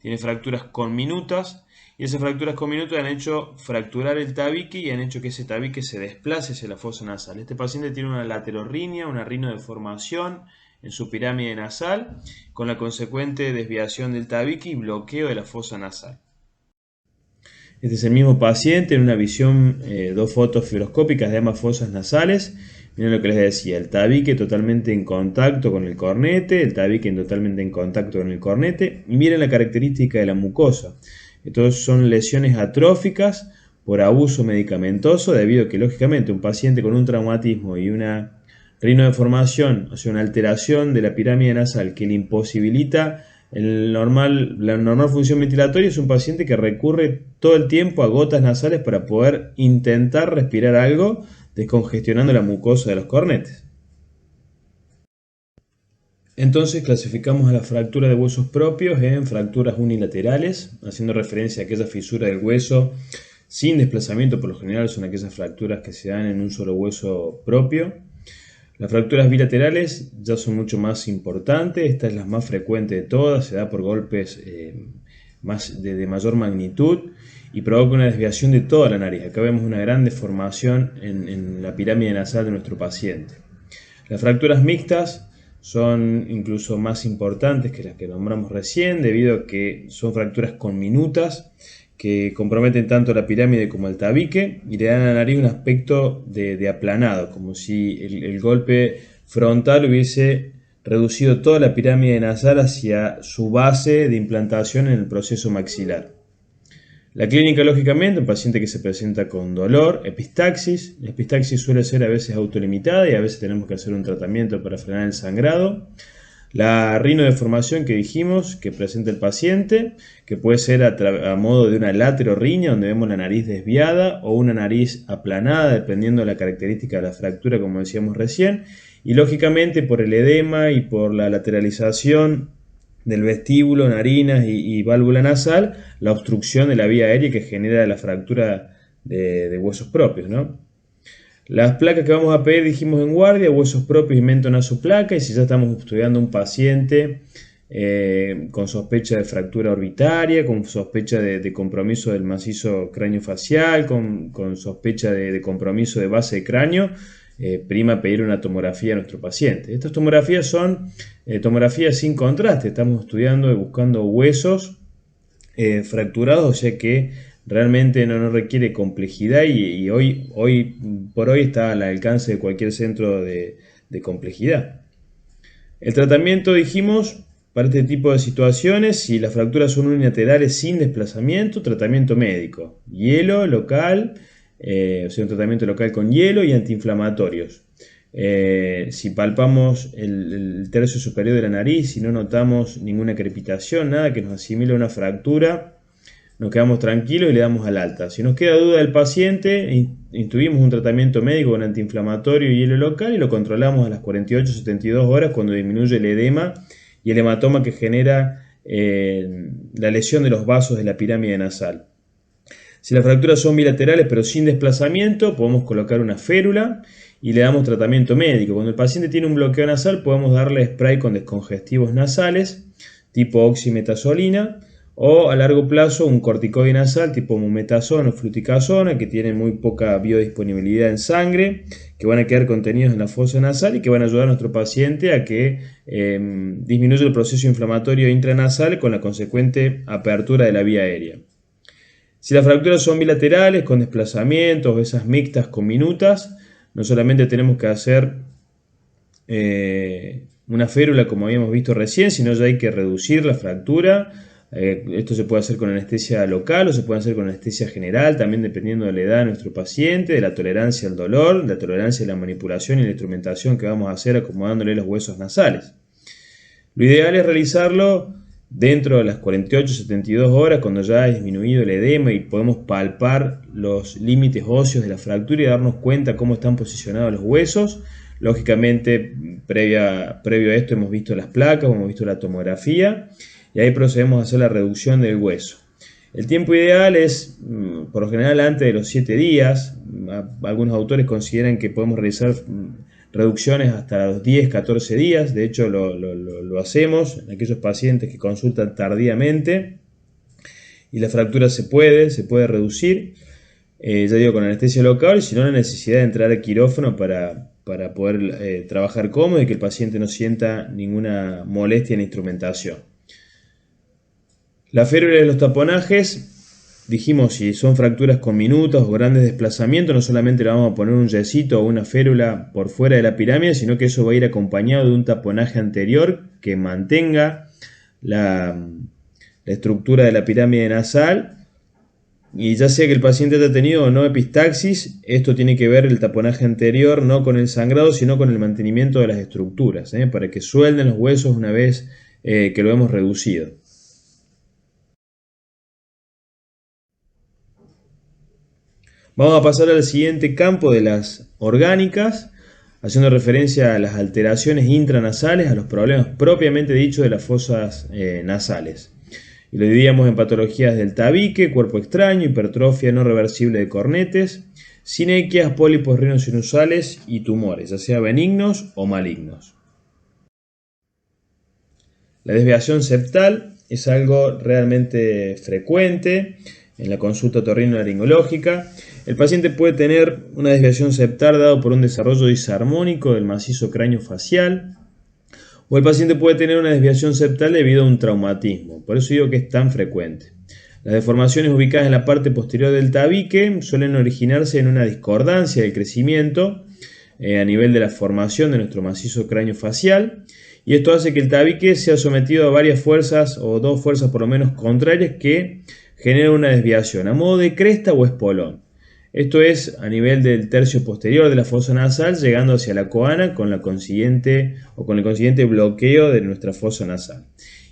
Tiene fracturas conminutas y esas fracturas conminutas han hecho fracturar el tabique y han hecho que ese tabique se desplace hacia la fosa nasal. Este paciente tiene una laterorrinia, una rinodeformación en su pirámide nasal, con la consecuente desviación del tabique y bloqueo de la fosa nasal. Este es el mismo paciente en una visión, dos fotos fibroscópicas de ambas fosas nasales. Miren lo que les decía, el tabique totalmente en contacto con el cornete, el tabique totalmente en contacto con el cornete. Y miren la característica de la mucosa. Estos son lesiones atróficas por abuso medicamentoso, debido a que lógicamente un paciente con un traumatismo y una rinodeformación, o sea, una alteración de la pirámide nasal que le imposibilita la normal función ventilatoria, es un paciente que recurre todo el tiempo a gotas nasales para poder intentar respirar algo, descongestionando la mucosa de los cornetes. Entonces clasificamos a la fractura de huesos propios en fracturas unilaterales, haciendo referencia a aquella fisura del hueso sin desplazamiento por lo general son aquellas fracturas que se dan en un solo hueso propio. Las fracturas bilaterales ya son mucho más importantes, esta es la más frecuente de todas, se da por golpes de mayor magnitud y provoca una desviación de toda la nariz. Acá vemos una gran deformación en la pirámide nasal de nuestro paciente. Las fracturas mixtas son incluso más importantes que las que nombramos recién, debido a que son fracturas conminutas que comprometen tanto la pirámide como el tabique y le dan a la nariz un aspecto de aplanado, como si el golpe frontal hubiese reducido toda la pirámide nasal hacia su base de implantación en el proceso maxilar. La clínica, lógicamente, un paciente que se presenta con dolor, epistaxis. La epistaxis suele ser a veces autolimitada y a veces tenemos que hacer un tratamiento para frenar el sangrado. La rinodeformación que dijimos que presenta el paciente, que puede ser a modo de una laterorriña, donde vemos la nariz desviada, o una nariz aplanada, dependiendo de la característica de la fractura, como decíamos recién. Y lógicamente por el edema y por la lateralización del vestíbulo, narinas y válvula nasal, la obstrucción de la vía aérea que genera la fractura de huesos propios, ¿no? Las placas que vamos a pedir, dijimos en guardia, huesos propios y mento-nasoplaca, y si ya estamos estudiando un paciente con sospecha de fractura orbitaria, con sospecha de compromiso del macizo craneofacial, con sospecha de compromiso de base de cráneo, prima pedir una tomografía a nuestro paciente. Estas tomografías son tomografías sin contraste, estamos estudiando y buscando huesos fracturados, o sea que realmente no requiere complejidad y hoy por hoy está al alcance de cualquier centro de complejidad. El tratamiento, dijimos, para este tipo de situaciones, si las fracturas son unilaterales sin desplazamiento, tratamiento médico, hielo local, o sea, un tratamiento local con hielo y antiinflamatorios. Si palpamos el tercio superior de la nariz y no notamos ninguna crepitación, nada que nos asimile a una fractura, nos quedamos tranquilos y le damos al alta. Si nos queda duda del paciente, instruimos un tratamiento médico con antiinflamatorio y hielo local y lo controlamos a las 48-72 horas cuando disminuye el edema y el hematoma que genera la lesión de los vasos de la pirámide nasal. Si las fracturas son bilaterales pero sin desplazamiento, podemos colocar una férula y le damos tratamiento médico. Cuando el paciente tiene un bloqueo nasal, podemos darle spray con descongestivos nasales tipo oximetazolina, o a largo plazo un corticoide nasal tipo mometasona o fluticasona, que tienen muy poca biodisponibilidad en sangre, que van a quedar contenidos en la fosa nasal y que van a ayudar a nuestro paciente a que disminuya el proceso inflamatorio intranasal con la consecuente apertura de la vía aérea. Si las fracturas son bilaterales, con desplazamientos, esas mixtas conminutas, no solamente tenemos que hacer una férula como habíamos visto recién, sino ya hay que reducir la fractura. Esto se puede hacer con anestesia local o se puede hacer con anestesia general, también dependiendo de la edad de nuestro paciente, de la tolerancia al dolor, de la tolerancia a la manipulación y la instrumentación que vamos a hacer acomodándole los huesos nasales. Lo ideal es realizarlo dentro de las 48-72 horas, cuando ya ha disminuido el edema y podemos palpar los límites óseos de la fractura y darnos cuenta cómo están posicionados los huesos. Lógicamente, previo a esto hemos visto las placas, hemos visto la tomografía y ahí procedemos a hacer la reducción del hueso. El tiempo ideal es, por lo general, antes de los 7 días. Algunos autores consideran que podemos realizar reducciones hasta los 10-14 días. De hecho, lo hacemos en aquellos pacientes que consultan tardíamente y la fractura se puede reducir. Ya digo, con anestesia local, si no la necesidad de entrar al quirófano para poder trabajar cómodo y que el paciente no sienta ninguna molestia en la instrumentación. La férula de los taponajes, dijimos, si son fracturas conminutas o grandes desplazamientos, no solamente le vamos a poner un yesito o una férula por fuera de la pirámide, sino que eso va a ir acompañado de un taponaje anterior que mantenga la estructura de la pirámide nasal. Y ya sea que el paciente haya tenido o no epistaxis, esto tiene que ver el taponaje anterior no con el sangrado, sino con el mantenimiento de las estructuras, para que suelden los huesos una vez que lo hemos reducido. Vamos a pasar al siguiente campo de las orgánicas, haciendo referencia a las alteraciones intranasales, a los problemas propiamente dichos de las fosas nasales. Y lo dividíamos en patologías del tabique, cuerpo extraño, hipertrofia no reversible de cornetes, sinequias, pólipos rinosinusales y tumores, ya sea benignos o malignos. La desviación septal es algo realmente frecuente en la consulta otorrinolaringológica. El paciente puede tener una desviación septal dado por un desarrollo disarmónico del macizo craneofacial, o el paciente puede tener una desviación septal debido a un traumatismo. Por eso digo que es tan frecuente. Las deformaciones ubicadas en la parte posterior del tabique suelen originarse en una discordancia del crecimiento a nivel de la formación de nuestro macizo craneofacial, y esto hace que el tabique sea sometido a varias fuerzas o dos fuerzas por lo menos contrarias que generan una desviación a modo de cresta o espolón. Esto es a nivel del tercio posterior de la fosa nasal, llegando hacia la coana con el consiguiente bloqueo de nuestra fosa nasal.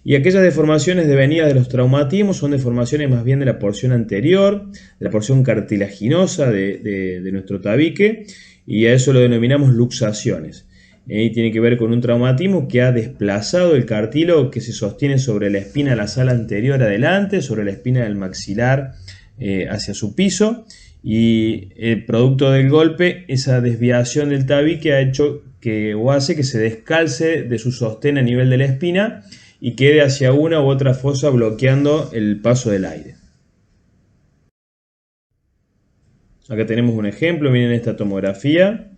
Y aquellas deformaciones devenidas de los traumatismos son deformaciones más bien de la porción anterior, de la porción cartilaginosa de nuestro tabique, y a eso lo denominamos luxaciones. Y tiene que ver con un traumatismo que ha desplazado el cartílago que se sostiene sobre la espina nasal anterior adelante, sobre la espina del maxilar hacia su piso, y el producto del golpe, esa desviación del tabique ha hecho o hace que se descalce de su sostén a nivel de la espina y quede hacia una u otra fosa bloqueando el paso del aire. Acá tenemos un ejemplo, miren esta tomografía,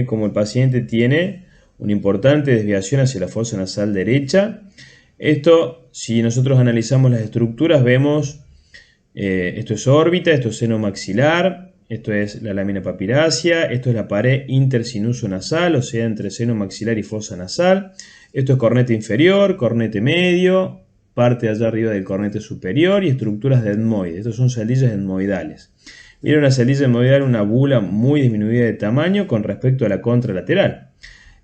como el paciente tiene una importante desviación hacia la fosa nasal derecha. Esto, si nosotros analizamos las estructuras, vemos esto es órbita, esto es seno maxilar, esto es la lámina papirácea, esto es la pared intersinuso nasal, o sea, entre seno maxilar y fosa nasal. Esto es cornete inferior, cornete medio, parte allá arriba del cornete superior y estructuras de etmoides. Estos son celillas etmoidales. Miren una celilla etmoidal, una bula muy disminuida de tamaño con respecto a la contralateral.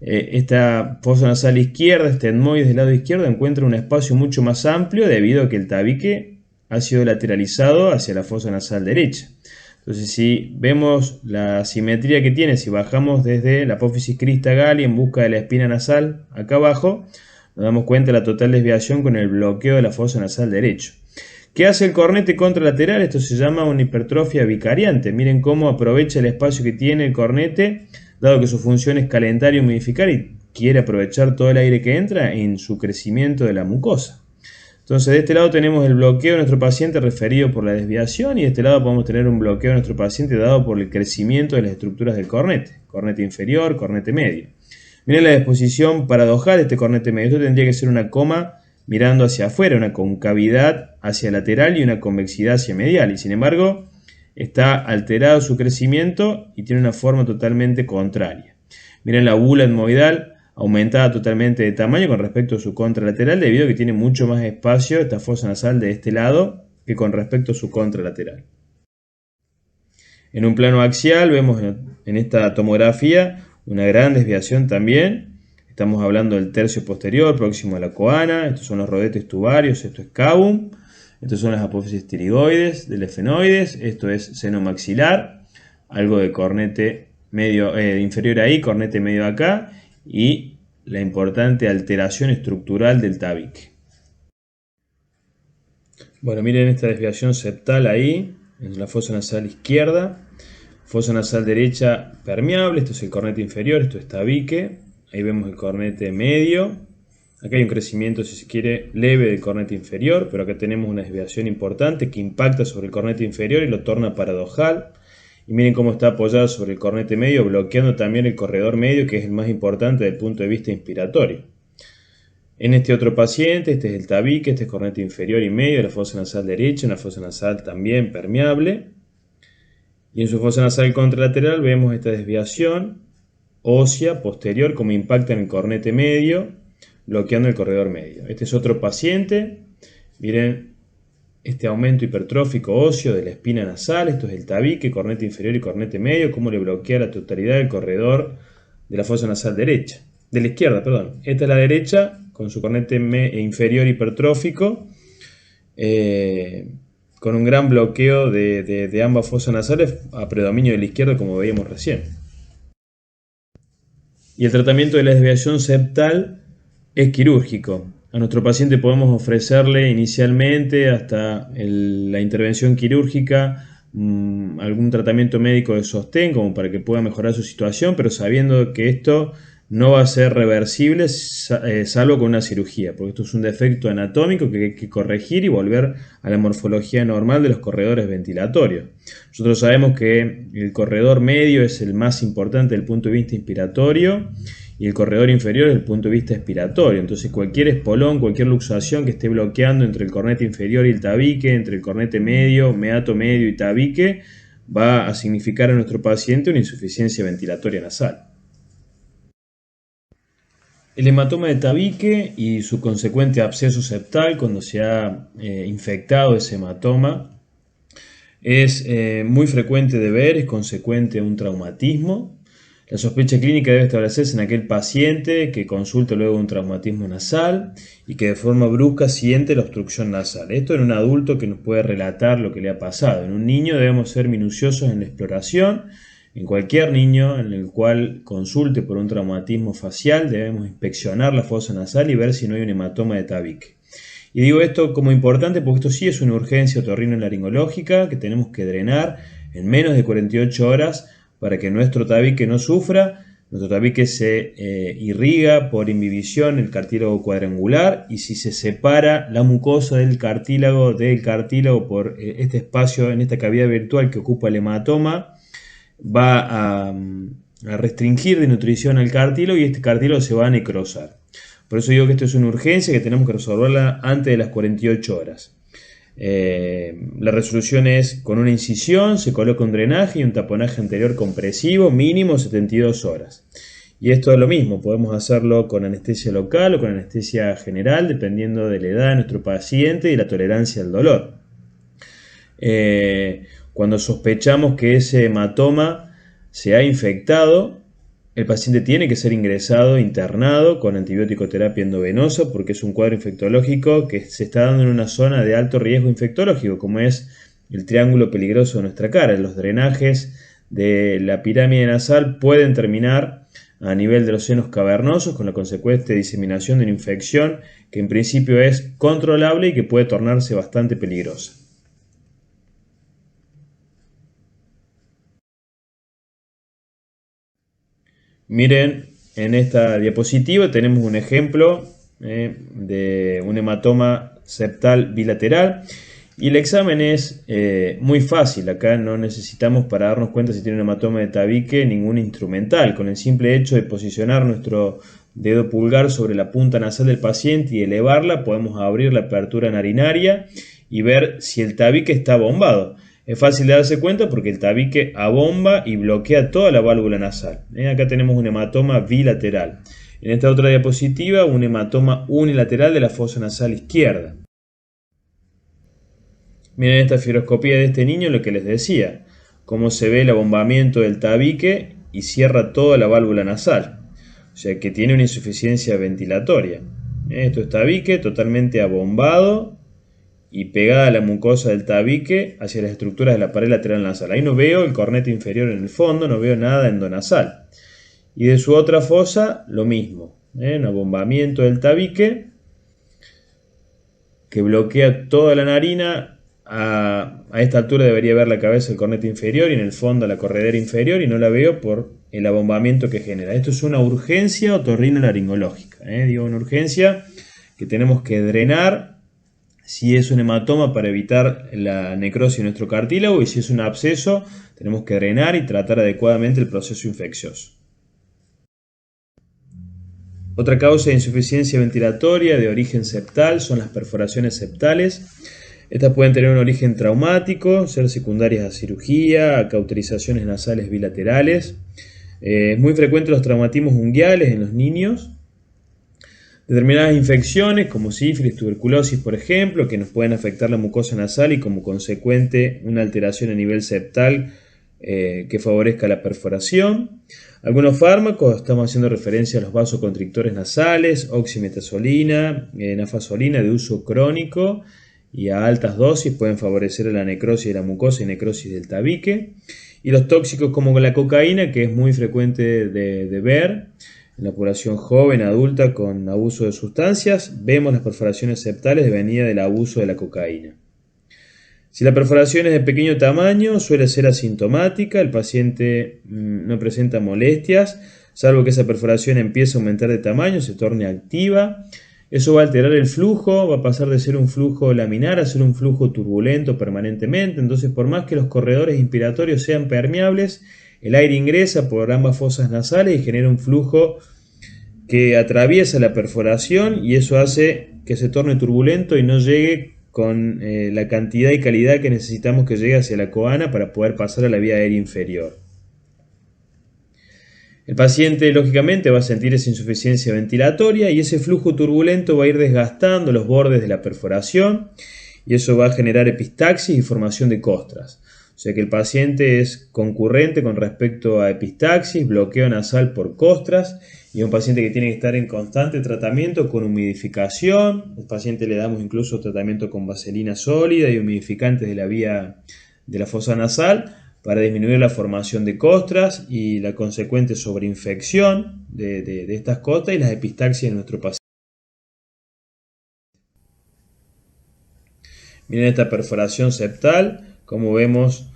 Esta fosa nasal izquierda, este etmoides del lado izquierdo, encuentra un espacio mucho más amplio debido a que el tabique ha sido lateralizado hacia la fosa nasal derecha. Entonces, si vemos la simetría que tiene, si bajamos desde la apófisis crista gali en busca de la espina nasal acá abajo, nos damos cuenta de la total desviación con el bloqueo de la fosa nasal derecho. ¿Qué hace el cornete contralateral? Esto se llama una hipertrofia vicariante. Miren cómo aprovecha el espacio que tiene el cornete, dado que su función es calentar y humidificar, y quiere aprovechar todo el aire que entra en su crecimiento de la mucosa. Entonces, de este lado tenemos el bloqueo de nuestro paciente referido por la desviación, y de este lado podemos tener un bloqueo de nuestro paciente dado por el crecimiento de las estructuras del cornete. Cornete inferior, cornete medio. Miren la disposición paradojal de este cornete medio. Esto tendría que ser una coma mirando hacia afuera, una concavidad hacia lateral y una convexidad hacia medial. Y sin embargo, está alterado su crecimiento y tiene una forma totalmente contraria. Miren la bula etmoidal aumentada totalmente de tamaño con respecto a su contralateral, debido a que tiene mucho más espacio esta fosa nasal de este lado que con respecto a su contralateral. En un plano axial vemos en esta tomografía una gran desviación también. Estamos hablando del tercio posterior próximo a la coana. Estos son los rodetes tubarios, esto es cabum. Estos son las apófisis pterigoides del efenoides. Esto es seno maxilar, algo de cornete medio inferior ahí, cornete medio acá, y la importante alteración estructural del tabique. Bueno, miren esta desviación septal ahí, en la fosa nasal izquierda. Fosa nasal derecha permeable, esto es el cornete inferior, esto es tabique. Ahí vemos el cornete medio. Acá hay un crecimiento, si se quiere, leve del cornete inferior, pero acá tenemos una desviación importante que impacta sobre el cornete inferior y lo torna paradojal. Y miren cómo está apoyado sobre el cornete medio, bloqueando también el corredor medio, que es el más importante desde el punto de vista inspiratorio. En este otro paciente, este es el tabique, este es cornete inferior y medio de la fosa nasal derecha, una fosa nasal también permeable. Y en su fosa nasal contralateral vemos esta desviación ósea posterior, como impacta en el cornete medio, bloqueando el corredor medio. Este es otro paciente. Miren este aumento hipertrófico óseo de la espina nasal. Esto es el tabique, cornete inferior y cornete medio, cómo le bloquea la totalidad del corredor de la fosa nasal derecha. De la izquierda, perdón. Esta es la derecha, con su cornete inferior hipertrófico, con un gran bloqueo de ambas fosas nasales a predominio de la izquierda, como veíamos recién. Y el tratamiento de la desviación septal es quirúrgico. A nuestro paciente podemos ofrecerle inicialmente hasta la intervención quirúrgica algún tratamiento médico de sostén como para que pueda mejorar su situación, pero sabiendo que esto no va a ser reversible salvo con una cirugía, porque esto es un defecto anatómico que hay que corregir y volver a la morfología normal de los corredores ventilatorios. Nosotros sabemos que el corredor medio es el más importante desde el punto de vista inspiratorio y el corredor inferior desde el punto de vista expiratorio. Entonces cualquier espolón, cualquier luxación que esté bloqueando entre el cornete inferior y el tabique, entre el cornete medio, meato medio y tabique, va a significar a nuestro paciente una insuficiencia ventilatoria nasal. El hematoma de tabique y su consecuente absceso septal cuando se ha infectado ese hematoma es muy frecuente de ver, es consecuente a un traumatismo. La sospecha clínica debe establecerse en aquel paciente que consulta luego un traumatismo nasal y que de forma brusca siente la obstrucción nasal. Esto en un adulto que nos puede relatar lo que le ha pasado. En un niño debemos ser minuciosos en la exploración. En cualquier niño en el cual consulte por un traumatismo facial debemos inspeccionar la fosa nasal y ver si no hay un hematoma de tabique. Y digo esto como importante porque esto sí es una urgencia otorrinolaringológica que tenemos que drenar en menos de 48 horas para que nuestro tabique no sufra. Nuestro tabique se irriga por imbibición el cartílago cuadrangular y si se separa la mucosa del cartílago por este espacio en esta cavidad virtual que ocupa el hematoma, va a restringir de nutrición al cartílago y este cartílago se va a necrosar. Por eso digo que esto es una urgencia que tenemos que resolverla antes de las 48 horas. La resolución es con una incisión, se coloca un drenaje y un taponaje anterior compresivo, mínimo 72 horas. Y esto es lo mismo, podemos hacerlo con anestesia local o con anestesia general, dependiendo de la edad de nuestro paciente y la tolerancia al dolor. Cuando sospechamos que ese hematoma se ha infectado, el paciente tiene que ser ingresado, internado con antibiótico-terapia endovenosa porque es un cuadro infectológico que se está dando en una zona de alto riesgo infectológico, como es el triángulo peligroso de nuestra cara. Los drenajes de la pirámide nasal pueden terminar a nivel de los senos cavernosos con la consecuente diseminación de una infección que en principio es controlable y que puede tornarse bastante peligrosa. Miren, en esta diapositiva tenemos un ejemplo de un hematoma septal bilateral y el examen es muy fácil. Acá no necesitamos para darnos cuenta si tiene un hematoma de tabique ningún instrumental. Con el simple hecho de posicionar nuestro dedo pulgar sobre la punta nasal del paciente y elevarla, podemos abrir la apertura narinaria y ver si el tabique está bombado. Es fácil de darse cuenta porque el tabique abomba y bloquea toda la válvula nasal. Acá tenemos un hematoma bilateral. En esta otra diapositiva, un hematoma unilateral de la fosa nasal izquierda. Miren esta fibroscopía de este niño, lo que les decía. Cómo se ve el abombamiento del tabique y cierra toda la válvula nasal. O sea que tiene una insuficiencia ventilatoria. Esto es tabique totalmente abombado y pegada a la mucosa del tabique hacia las estructuras de la pared lateral nasal. Ahí no veo el cornete inferior en el fondo, no veo nada endonasal. Y de su otra fosa, lo mismo. Un abombamiento del tabique que bloquea toda la narina. A esta altura debería ver la cabeza del cornete inferior y en el fondo la corredera inferior y no la veo por el abombamiento que genera. Esto es una urgencia otorrinolaringológica. Digo una urgencia que tenemos que drenar si es un hematoma para evitar la necrosis de nuestro cartílago y si es un absceso tenemos que drenar y tratar adecuadamente el proceso infeccioso. Otra causa de insuficiencia ventilatoria de origen septal son las perforaciones septales. Estas pueden tener un origen traumático, ser secundarias a cirugía, a cauterizaciones nasales bilaterales. Es muy frecuente los traumatismos unguiales en los niños. Determinadas infecciones como sífilis, tuberculosis, por ejemplo, que nos pueden afectar la mucosa nasal y como consecuente una alteración a nivel septal que favorezca la perforación. Algunos fármacos, estamos haciendo referencia a los vasoconstrictores nasales, oximetazolina, nafasolina de uso crónico y a altas dosis pueden favorecer la necrosis de la mucosa y necrosis del tabique. Y los tóxicos como la cocaína, que es muy frecuente de ver, en la población joven, adulta, con abuso de sustancias, vemos las perforaciones septales devenidas del abuso de la cocaína. Si la perforación es de pequeño tamaño, suele ser asintomática, el paciente no presenta molestias, salvo que esa perforación empiece a aumentar de tamaño, se torne activa. Eso va a alterar el flujo, va a pasar de ser un flujo laminar a ser un flujo turbulento permanentemente. Entonces, por más que los corredores inspiratorios sean permeables, el aire ingresa por ambas fosas nasales y genera un flujo que atraviesa la perforación y eso hace que se torne turbulento y no llegue con la cantidad y calidad que necesitamos que llegue hacia la coana para poder pasar a la vía aérea inferior. El paciente lógicamente va a sentir esa insuficiencia ventilatoria y ese flujo turbulento va a ir desgastando los bordes de la perforación y eso va a generar epistaxis y formación de costras. O sea que el paciente es concurrente con respecto a epistaxis, bloqueo nasal por costras y es un paciente que tiene que estar en constante tratamiento con humidificación. Al paciente le damos incluso tratamiento con vaselina sólida y humidificantes de la vía de la fosa nasal para disminuir la formación de costras y la consecuente sobreinfección de estas costras y las epistaxias en nuestro paciente. Miren esta perforación septal, como vemos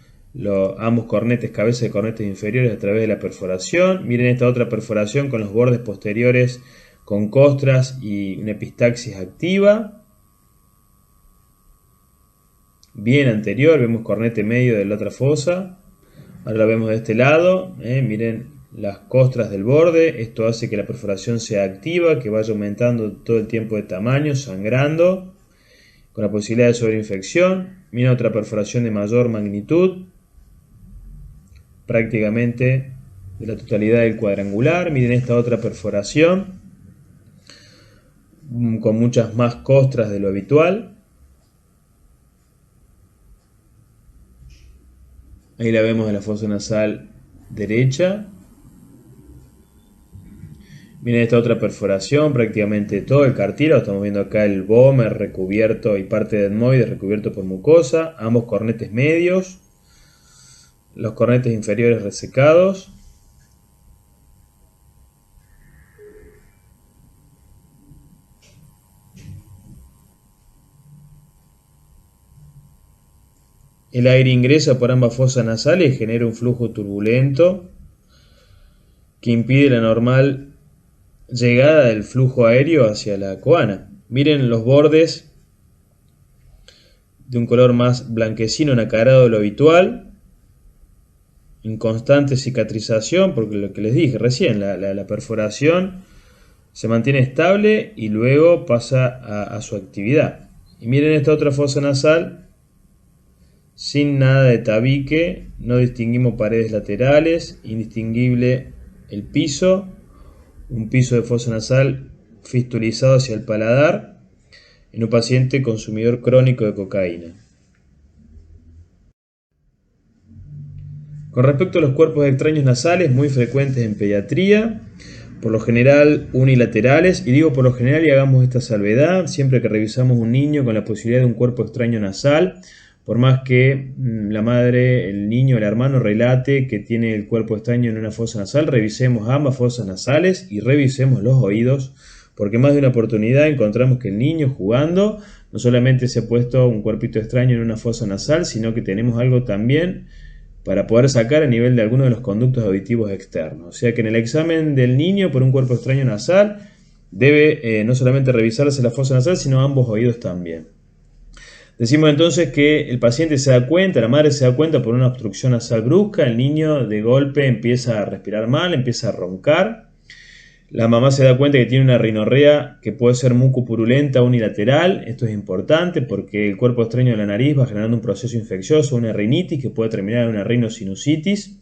ambos cornetes, cabeza y cornetes inferiores a través de la perforación. Miren esta otra perforación con los bordes posteriores con costras y una epistaxis activa. Bien anterior, vemos cornete medio de la otra fosa. Ahora la vemos de este lado, miren las costras del borde. Esto hace que la perforación sea activa, que vaya aumentando todo el tiempo de tamaño, sangrando, con la posibilidad de sobreinfección. Miren otra perforación de mayor magnitud, prácticamente de la totalidad del cuadrangular. Miren esta otra perforación, con muchas más costras de lo habitual. Ahí la vemos en la fosa nasal derecha. Miren esta otra perforación, prácticamente todo el cartílago. Estamos viendo acá el vómer recubierto y parte del etmoide recubierto por mucosa. Ambos cornetes medios. Los cornetes inferiores resecados. El aire ingresa por ambas fosas nasales y genera un flujo turbulento que impide la normal llegada del flujo aéreo hacia la coana. Miren los bordes de un color más blanquecino nacarado de lo habitual, en constante cicatrización, porque lo que les dije recién, la perforación se mantiene estable y luego pasa a su actividad. Y miren esta otra fosa nasal sin nada de tabique, no distinguimos paredes laterales, indistinguible el piso, un piso de fosa nasal fistulizado hacia el paladar en un paciente consumidor crónico de cocaína. Con respecto a los cuerpos extraños nasales, muy frecuentes en pediatría, por lo general unilaterales, y digo por lo general y hagamos esta salvedad, siempre que revisamos un niño con la posibilidad de un cuerpo extraño nasal, por más que la madre, el niño, el hermano relate que tiene el cuerpo extraño en una fosa nasal, revisemos ambas fosas nasales y revisemos los oídos, porque más de una oportunidad encontramos que el niño jugando no solamente se ha puesto un cuerpito extraño en una fosa nasal, sino que tenemos algo también para poder sacar a nivel de alguno de los conductos auditivos externos. O sea que en el examen del niño por un cuerpo extraño nasal debe no solamente revisarse la fosa nasal, sino ambos oídos también. Decimos entonces que el paciente se da cuenta, la madre se da cuenta por una obstrucción nasal brusca, el niño de golpe empieza a respirar mal, empieza a roncar. La mamá se da cuenta que tiene una rinorrea que puede ser mucopurulenta unilateral. Esto es importante porque el cuerpo extraño de la nariz va generando un proceso infeccioso, una rinitis que puede terminar en una rinosinusitis.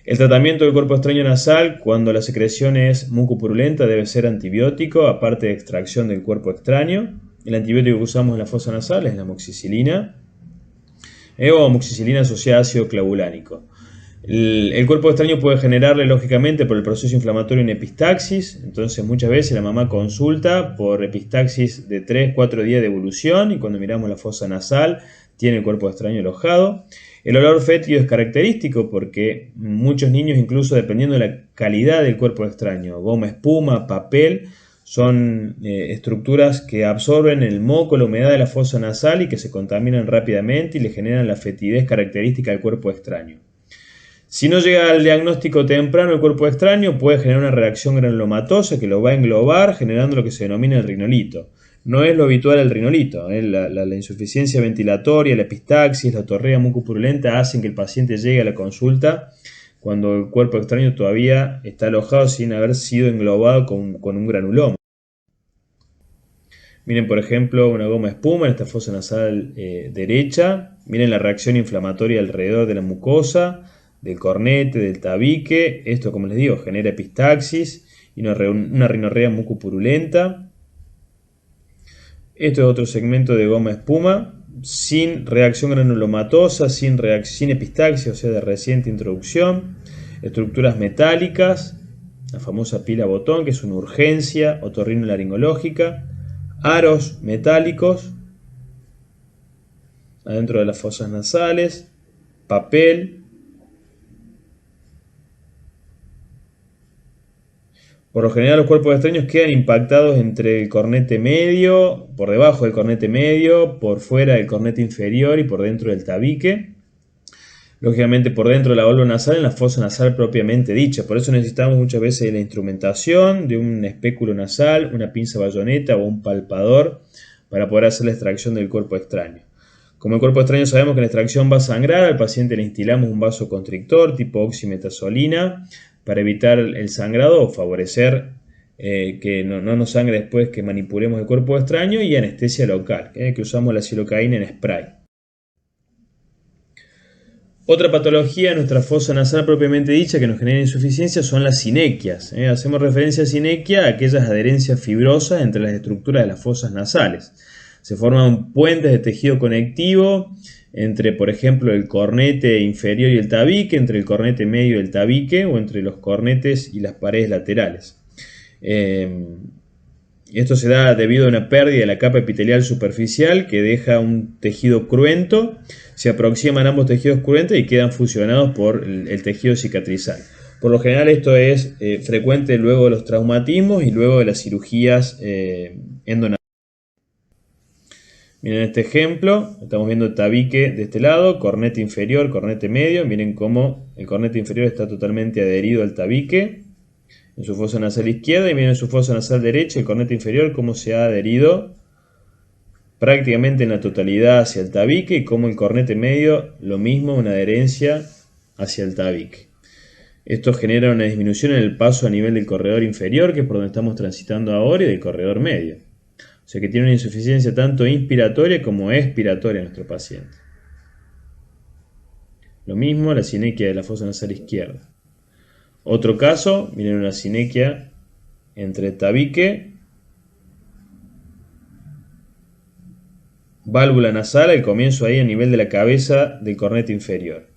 El tratamiento del cuerpo extraño nasal cuando la secreción es mucopurulenta debe ser antibiótico, aparte de extracción del cuerpo extraño. El antibiótico que usamos en la fosa nasal es la amoxicilina o amoxicilina asociada a ácido clavulánico. El cuerpo extraño puede generarle lógicamente por el proceso inflamatorio una epistaxis, entonces muchas veces la mamá consulta por epistaxis de 3-4 días de evolución y cuando miramos la fosa nasal tiene el cuerpo extraño alojado. El olor fétido es característico porque muchos niños, incluso dependiendo de la calidad del cuerpo extraño, goma espuma, papel, son estructuras que absorben el moco, la humedad de la fosa nasal y que se contaminan rápidamente y le generan la fetidez característica del cuerpo extraño. Si no llega al diagnóstico temprano el cuerpo extraño, puede generar una reacción granulomatosa que lo va a englobar, generando lo que se denomina el rinolito. No es lo habitual el rinolito. La insuficiencia ventilatoria, la epistaxis, la otorrea mucopurulenta hacen que el paciente llegue a la consulta cuando el cuerpo extraño todavía está alojado sin haber sido englobado con un granuloma. Miren, por ejemplo, una goma espuma en esta fosa nasal derecha. Miren la reacción inflamatoria alrededor de la mucosa, del cornete, del tabique. Esto, como les digo, genera epistaxis y una rinorrea mucopurulenta. Esto es otro segmento de goma espuma, sin reacción granulomatosa, sin epistaxia, o sea, de reciente introducción. Estructuras metálicas, la famosa pila botón, que es una urgencia otorrinolaringológica. Aros metálicos adentro de las fosas nasales. Papel. Por lo general los cuerpos extraños quedan impactados entre el cornete medio, por debajo del cornete medio, por fuera del cornete inferior y por dentro del tabique. Lógicamente por dentro de la válvula nasal, en la fosa nasal propiamente dicha. Por eso necesitamos muchas veces la instrumentación de un espéculo nasal, una pinza bayoneta o un palpador para poder hacer la extracción del cuerpo extraño. Como el cuerpo extraño sabemos que la extracción va a sangrar, al paciente le instilamos un vasoconstrictor tipo oximetazolina para evitar el sangrado o favorecer que no nos sangre después que manipulemos el cuerpo extraño, y anestesia local, que usamos la silocaína en spray. Otra patología en nuestra fosa nasal propiamente dicha que nos genera insuficiencia son las sinequias. Hacemos referencia a sinequia a aquellas adherencias fibrosas entre las estructuras de las fosas nasales. Se forman puentes de tejido conectivo entre, por ejemplo, el cornete inferior y el tabique, entre el cornete medio y el tabique, o entre los cornetes y las paredes laterales. Esto se da debido a una pérdida de la capa epitelial superficial que deja un tejido cruento. Se aproximan ambos tejidos cruentos y quedan fusionados por el tejido cicatrizal. Por lo general esto es frecuente luego de los traumatismos y luego de las cirugías endonasales. Miren este ejemplo, estamos viendo el tabique de este lado, cornete inferior, cornete medio. Miren cómo el cornete inferior está totalmente adherido al tabique en su fosa nasal izquierda, y miren en su fosa nasal derecha el cornete inferior cómo se ha adherido prácticamente en la totalidad hacia el tabique, y cómo el cornete medio lo mismo, una adherencia hacia el tabique. Esto genera una disminución en el paso a nivel del corredor inferior, que es por donde estamos transitando ahora, y del corredor medio. O sea que tiene una insuficiencia tanto inspiratoria como expiratoria nuestro paciente. Lo mismo la sinequia de la fosa nasal izquierda. Otro caso, miren una sinequia entre tabique, válvula nasal, al comienzo ahí a nivel de la cabeza del cornete inferior.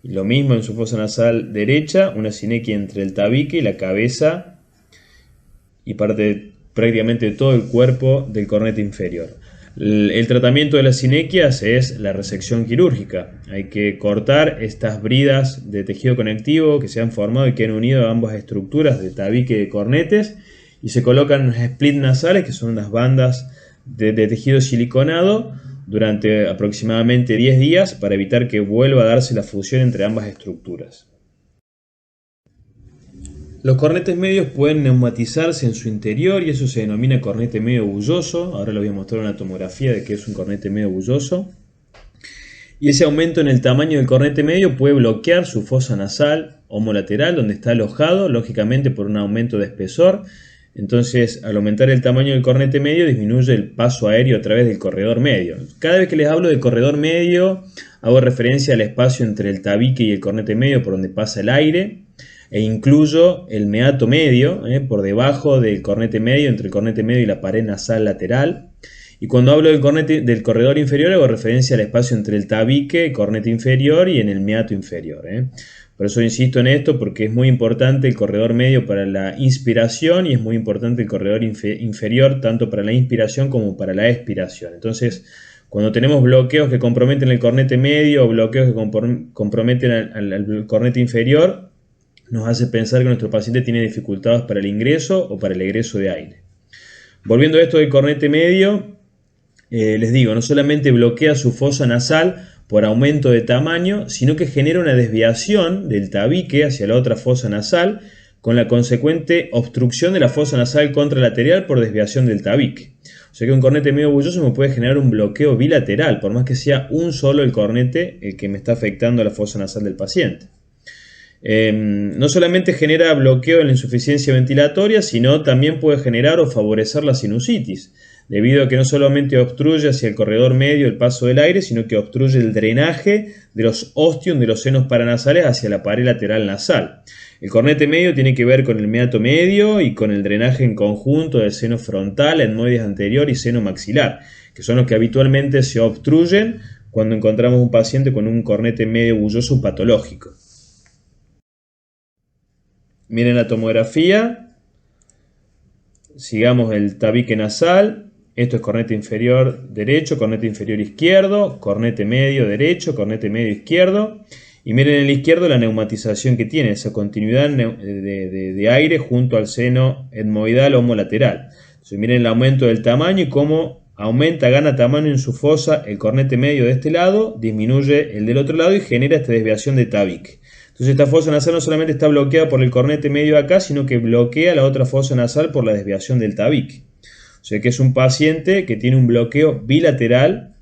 Y lo mismo en su fosa nasal derecha, una sinequia entre el tabique y la cabeza y prácticamente todo el cuerpo del cornete inferior. El tratamiento de las sinequias es la resección quirúrgica. Hay que cortar estas bridas de tejido conectivo que se han formado y que han unido a ambas estructuras de tabique y de cornetes, y se colocan unos splits nasales, que son unas bandas de tejido siliconado, durante aproximadamente 10 días para evitar que vuelva a darse la fusión entre ambas estructuras. Los cornetes medios pueden neumatizarse en su interior y eso se denomina cornete medio bulloso. Ahora les voy a mostrar una tomografía de qué es un cornete medio bulloso. Y ese aumento en el tamaño del cornete medio puede bloquear su fosa nasal homolateral donde está alojado, lógicamente por un aumento de espesor. Entonces, al aumentar el tamaño del cornete medio, disminuye el paso aéreo a través del corredor medio. Cada vez que les hablo del corredor medio, hago referencia al espacio entre el tabique y el cornete medio por donde pasa el aire, e incluyo el meato medio, por debajo del cornete medio, entre el cornete medio y la pared nasal lateral. Y cuando hablo del corredor inferior, hago referencia al espacio entre el tabique, el cornete inferior y en el meato inferior. Por eso insisto en esto, porque es muy importante el corredor medio para la inspiración y es muy importante el corredor inferior tanto para la inspiración como para la expiración. Entonces, Cuando tenemos bloqueos que comprometen el cornete medio o bloqueos que comprometen al cornete inferior, nos hace pensar que nuestro paciente tiene dificultades para el ingreso o para el egreso de aire. Volviendo a esto del cornete medio, les digo, no solamente bloquea su fosa nasal por aumento de tamaño, sino que genera una desviación del tabique hacia la otra fosa nasal, con la consecuente obstrucción de la fosa nasal contralateral por desviación del tabique. O sea que un cornete medio bulloso me puede generar un bloqueo bilateral, por más que sea un solo el cornete el que me está afectando a la fosa nasal del paciente. No solamente genera bloqueo en la insuficiencia ventilatoria, sino también puede generar o favorecer la sinusitis, debido a que no solamente obstruye hacia el corredor medio el paso del aire, sino que obstruye el drenaje de los ostium de los senos paranasales hacia la pared lateral nasal. El cornete medio tiene que ver con el meato medio y con el drenaje en conjunto del seno frontal, etmoides anterior y seno maxilar, que son los que habitualmente se obstruyen cuando encontramos un paciente con un cornete medio bulloso patológico. Miren la tomografía, sigamos el tabique nasal, esto es cornete inferior derecho, cornete inferior izquierdo, cornete medio derecho, cornete medio izquierdo, y miren en el izquierdo la neumatización que tiene, esa continuidad de aire junto al seno etmoidal homolateral. Entonces miren el aumento del tamaño y cómo aumenta, gana tamaño en su fosa el cornete medio de este lado, disminuye el del otro lado y genera esta desviación de tabique. Entonces esta fosa nasal no solamente está bloqueada por el cornete medio acá, sino que bloquea la otra fosa nasal por la desviación del tabique. O sea que es un paciente que tiene un bloqueo bilateral,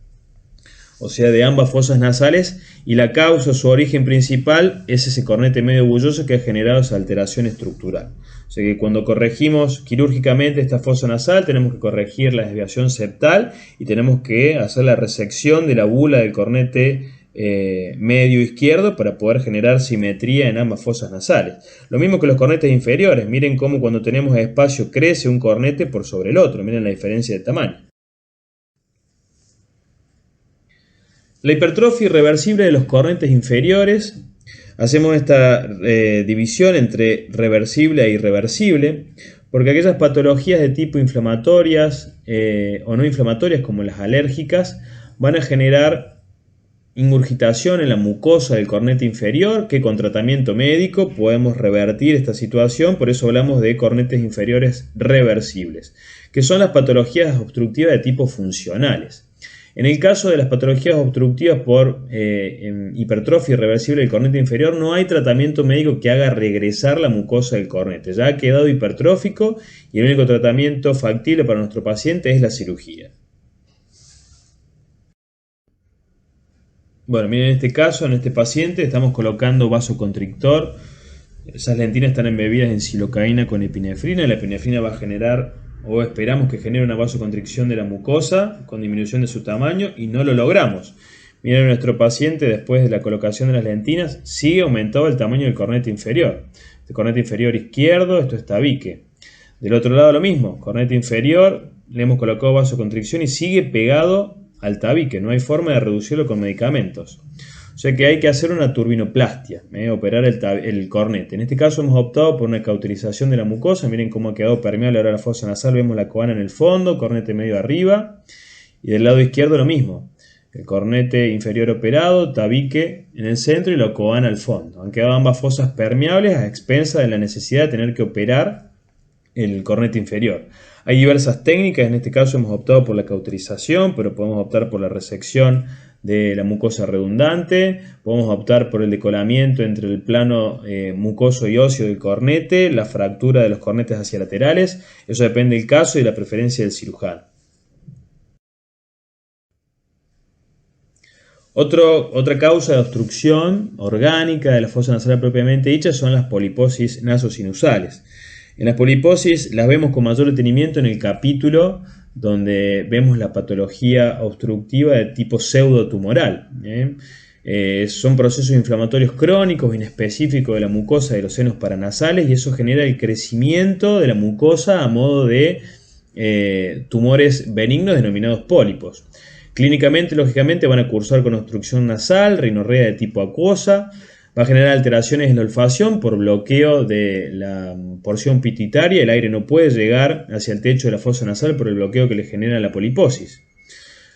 o sea de ambas fosas nasales, y la causa, su origen principal, es ese cornete medio bulloso que ha generado esa alteración estructural. O sea que cuando corregimos quirúrgicamente esta fosa nasal, tenemos que corregir la desviación septal y tenemos que hacer la resección de la bula del cornete medio izquierdo para poder generar simetría en ambas fosas nasales. Lo mismo que los cornetes inferiores, miren cómo cuando tenemos espacio crece un cornete por sobre el otro, miren la diferencia de tamaño. La hipertrofia irreversible de los cornetes inferiores, hacemos esta división entre reversible e irreversible, porque aquellas patologías de tipo inflamatorias o no inflamatorias como las alérgicas van a generar ingurgitación en la mucosa del cornete inferior, que con tratamiento médico podemos revertir esta situación. Por eso hablamos de cornetes inferiores reversibles, que son las patologías obstructivas de tipo funcionales. En el caso de las patologías obstructivas por hipertrofia irreversible del cornete inferior, no hay tratamiento médico que haga regresar la mucosa del cornete. Ya ha quedado hipertrófico y el único tratamiento factible para nuestro paciente es la cirugía. Bueno, miren en este caso, en este paciente, estamos colocando vasoconstrictor. Esas lentinas están embebidas en silocaína con epinefrina. La epinefrina va a generar, o esperamos que genere, una vasoconstricción de la mucosa con disminución de su tamaño y no lo logramos. Miren, nuestro paciente después de la colocación de las lentinas sigue aumentado el tamaño del cornete inferior. El cornete inferior izquierdo, esto es tabique. Del otro lado lo mismo, cornete inferior, le hemos colocado vasoconstricción y sigue pegado al tabique, no hay forma de reducirlo con medicamentos. O sea que hay que hacer una turbinoplastia, operar el cornete. En este caso hemos optado por una cauterización de la mucosa. Miren cómo ha quedado permeable ahora la fosa nasal, vemos la coana en el fondo, cornete medio arriba. Y del lado izquierdo lo mismo, el cornete inferior operado, tabique en el centro y la coana al fondo. Han quedado ambas fosas permeables a expensas de la necesidad de tener que operar el cornete inferior. Hay diversas técnicas, en este caso hemos optado por la cauterización, pero podemos optar por la resección de la mucosa redundante, podemos optar por el decolamiento entre el plano mucoso y óseo del cornete, la fractura de los cornetes hacia laterales. Eso depende del caso y de la preferencia del cirujano. Otra causa de obstrucción orgánica de la fosa nasal propiamente dicha son las poliposis nasosinusales. En las poliposis las vemos con mayor detenimiento en el capítulo donde vemos la patología obstructiva de tipo pseudotumoral. Son procesos inflamatorios crónicos inespecíficos de la mucosa de los senos paranasales y eso genera el crecimiento de la mucosa a modo de tumores benignos denominados pólipos. Clínicamente, lógicamente, van a cursar con obstrucción nasal, rinorrea de tipo acuosa. Va a generar alteraciones en la olfacción por bloqueo de la porción pituitaria. El aire no puede llegar hacia el techo de la fosa nasal por el bloqueo que le genera la poliposis.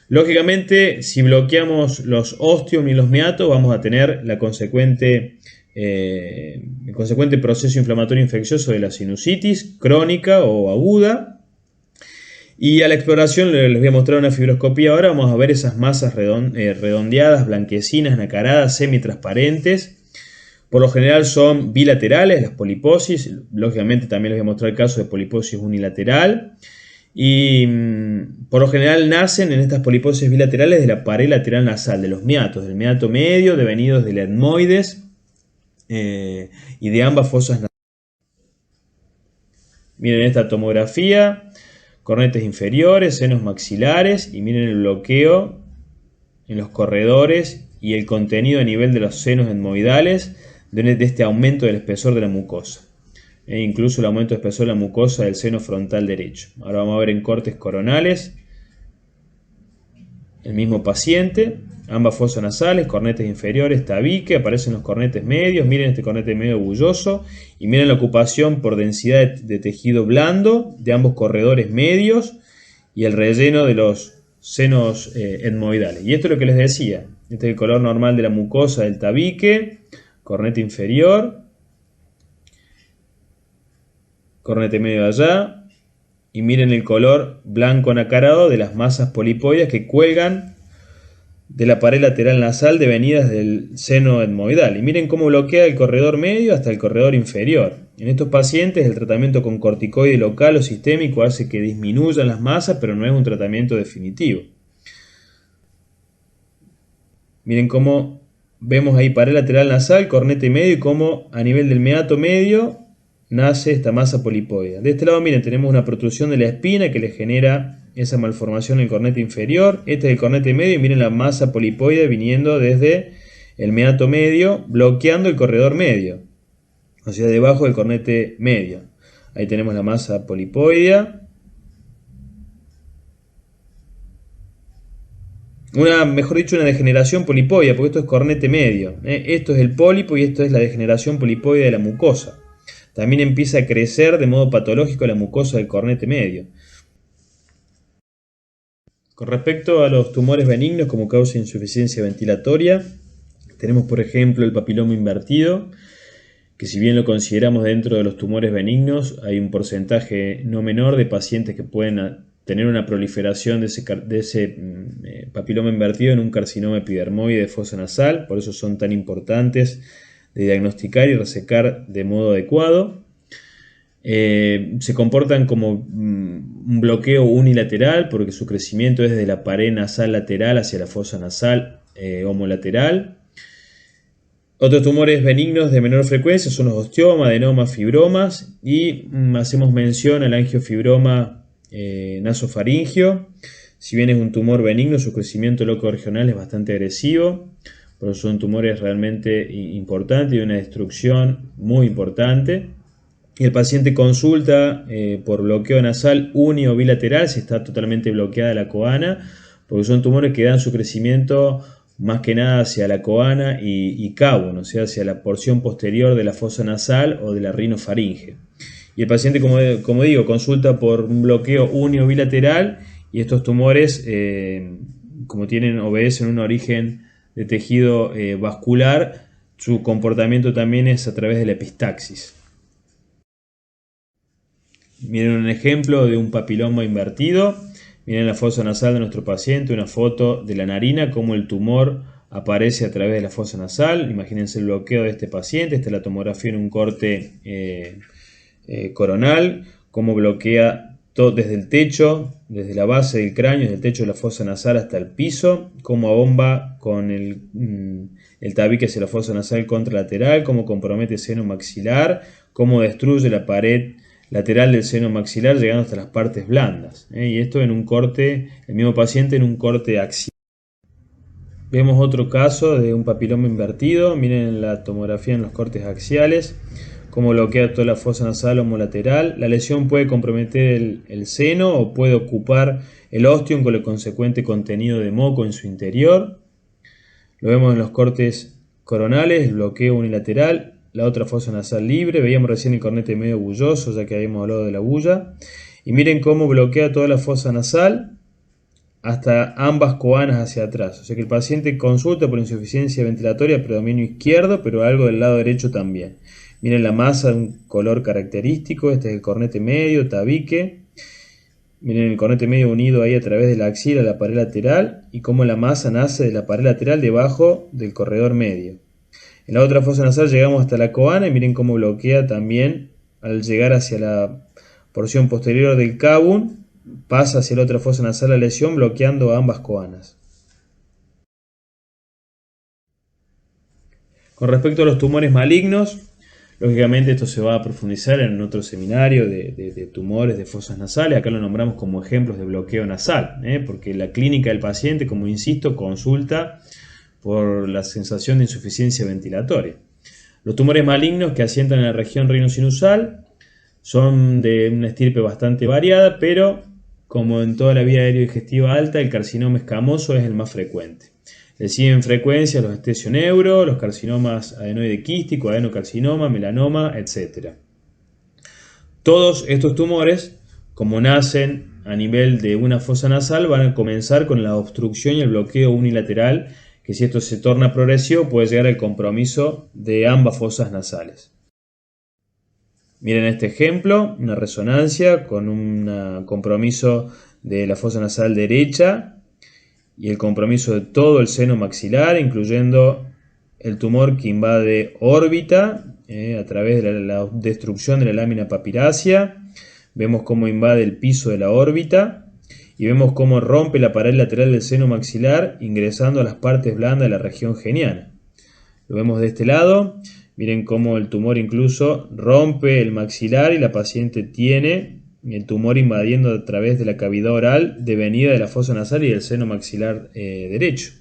Lógicamente, si bloqueamos los ostium y los meatos, vamos a tener el consecuente proceso inflamatorio infeccioso de la sinusitis crónica o aguda. Y a la exploración les voy a mostrar una fibroscopía ahora. Vamos a ver esas masas redondeadas, blanquecinas, nacaradas, semitransparentes. Por lo general son bilaterales las poliposis. Lógicamente también les voy a mostrar el caso de poliposis unilateral. Y por lo general nacen en estas poliposis bilaterales de la pared lateral nasal, de los meatos, del meato medio, devenidos del etmoides y de ambas fosas nasales. Miren esta tomografía. Cornetes inferiores, senos maxilares y miren el bloqueo en los corredores y el contenido a nivel de los senos etmoidales de este aumento del espesor de la mucosa. E incluso el aumento de espesor de la mucosa del seno frontal derecho. Ahora vamos a ver en cortes coronales el mismo paciente, ambas fosas nasales, cornetes inferiores, tabique, aparecen los cornetes medios, miren este cornete medio bulloso y miren la ocupación por densidad de tejido blando de ambos corredores medios y el relleno de los senos etmoidales. Y esto es lo que les decía, este es el color normal de la mucosa del tabique, cornete inferior, cornete medio allá, y miren el color blanco nacarado de las masas polipoides que cuelgan de la pared lateral nasal devenidas del seno etmoidal. Y miren cómo bloquea el corredor medio hasta el corredor inferior. En estos pacientes el tratamiento con corticoide local o sistémico hace que disminuyan las masas, pero no es un tratamiento definitivo. Miren cómo vemos ahí pared lateral nasal, cornete medio y cómo a nivel del meato medio nace esta masa polipoidea. De este lado, miren, tenemos una protrusión de la espina que le genera esa malformación en el cornete inferior. Este es el cornete medio y miren la masa polipoidea viniendo desde el meato medio, bloqueando el corredor medio, o sea, debajo del cornete medio. Ahí tenemos la masa polipoidea. Mejor dicho, una degeneración polipoidea, porque esto es cornete medio. Esto es el pólipo y esto es la degeneración polipoidea de la mucosa. También empieza a crecer de modo patológico la mucosa del cornete medio. Con respecto a los tumores benignos como causa de insuficiencia ventilatoria, tenemos por ejemplo el papiloma invertido, que si bien lo consideramos dentro de los tumores benignos, hay un porcentaje no menor de pacientes que pueden tener una proliferación de ese papiloma invertido en un carcinoma epidermoide de fosa nasal. Por eso son tan importantes de diagnosticar y resecar de modo adecuado. Se comportan como un bloqueo unilateral porque su crecimiento es desde la pared nasal lateral hacia la fosa nasal homolateral. Otros tumores benignos de menor frecuencia son los osteomas, adenomas, fibromas y hacemos mención al angiofibroma nasofaringio. Si bien es un tumor benigno, su crecimiento loco-regional es bastante agresivo, pero son tumores realmente importantes y una destrucción muy importante. Y el paciente consulta por bloqueo nasal uni o bilateral si está totalmente bloqueada la coana, porque son tumores que dan su crecimiento más que nada hacia la coana y cabo, o sea, hacia la porción posterior de la fosa nasal o de la rinofaringe. Y el paciente, como digo, consulta por un bloqueo uni o bilateral y estos tumores, como obedecen un origen de tejido vascular, su comportamiento también es a través de la epistaxis. Miren un ejemplo de un papiloma invertido. Miren la fosa nasal de nuestro paciente, una foto de la narina, cómo el tumor aparece a través de la fosa nasal. Imagínense el bloqueo de este paciente. Esta es la tomografía en un corte coronal, cómo bloquea todo desde el techo, desde la base del cráneo, desde el techo de la fosa nasal hasta el piso, cómo abomba con el tabique hacia la fosa nasal contralateral, cómo compromete el seno maxilar, cómo destruye la pared lateral del seno maxilar llegando hasta las partes blandas. Y esto en un corte, el mismo paciente en un corte axial. Vemos otro caso de un papiloma invertido. Miren la tomografía en los cortes axiales, cómo bloquea toda la fosa nasal homolateral. La lesión puede comprometer el seno o puede ocupar el ostium con el consecuente contenido de moco en su interior. Lo vemos en los cortes coronales, el bloqueo unilateral. La otra fosa nasal libre, veíamos recién el cornete medio bulloso, ya que habíamos hablado de la bulla. Y miren cómo bloquea toda la fosa nasal hasta ambas coanas hacia atrás. O sea que el paciente consulta por insuficiencia ventilatoria predominio izquierdo, pero algo del lado derecho también. Miren la masa de un color característico. Este es el cornete medio, tabique. Miren el cornete medio unido ahí a través de la axila a la pared lateral y cómo la masa nace de la pared lateral debajo del corredor medio. En la otra fosa nasal llegamos hasta la coana y miren cómo bloquea también al llegar hacia la porción posterior del cavum, pasa hacia la otra fosa nasal la lesión bloqueando ambas coanas. Con respecto a los tumores malignos, lógicamente esto se va a profundizar en otro seminario de tumores de fosas nasales. Acá lo nombramos como ejemplos de bloqueo nasal, porque la clínica del paciente, como insisto, consulta por la sensación de insuficiencia ventilatoria. Los tumores malignos que asientan en la región rinosinusal son de una estirpe bastante variada, pero como en toda la vía aerodigestiva alta, el carcinoma escamoso es el más frecuente. Le siguen en frecuencia los estesioneuro, los carcinomas adenoide quístico, adenocarcinoma, melanoma, etc. Todos estos tumores, como nacen a nivel de una fosa nasal, van a comenzar con la obstrucción y el bloqueo unilateral, que si esto se torna progresivo puede llegar al compromiso de ambas fosas nasales. Miren este ejemplo, una resonancia con un compromiso de la fosa nasal derecha y el compromiso de todo el seno maxilar, incluyendo el tumor que invade órbita a través de la destrucción de la lámina papirácea. Vemos cómo invade el piso de la órbita y vemos cómo rompe la pared lateral del seno maxilar ingresando a las partes blandas de la región geniana. Lo vemos de este lado. Miren cómo el tumor incluso rompe el maxilar y la paciente tiene el tumor invadiendo a través de la cavidad oral devenida de la fosa nasal y del seno maxilar derecho.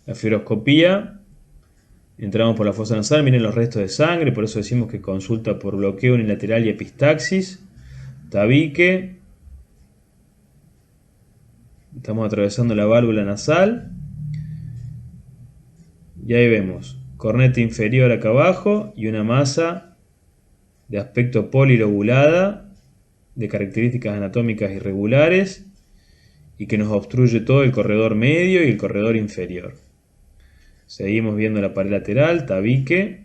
La fibroscopía, entramos por la fosa nasal, miren los restos de sangre, por eso decimos que consulta por bloqueo unilateral y epistaxis. Tabique, estamos atravesando la válvula nasal y ahí vemos corneta inferior acá abajo y una masa de aspecto polilobulada, de características anatómicas irregulares y que nos obstruye todo el corredor medio y el corredor inferior. Seguimos viendo la pared lateral, tabique,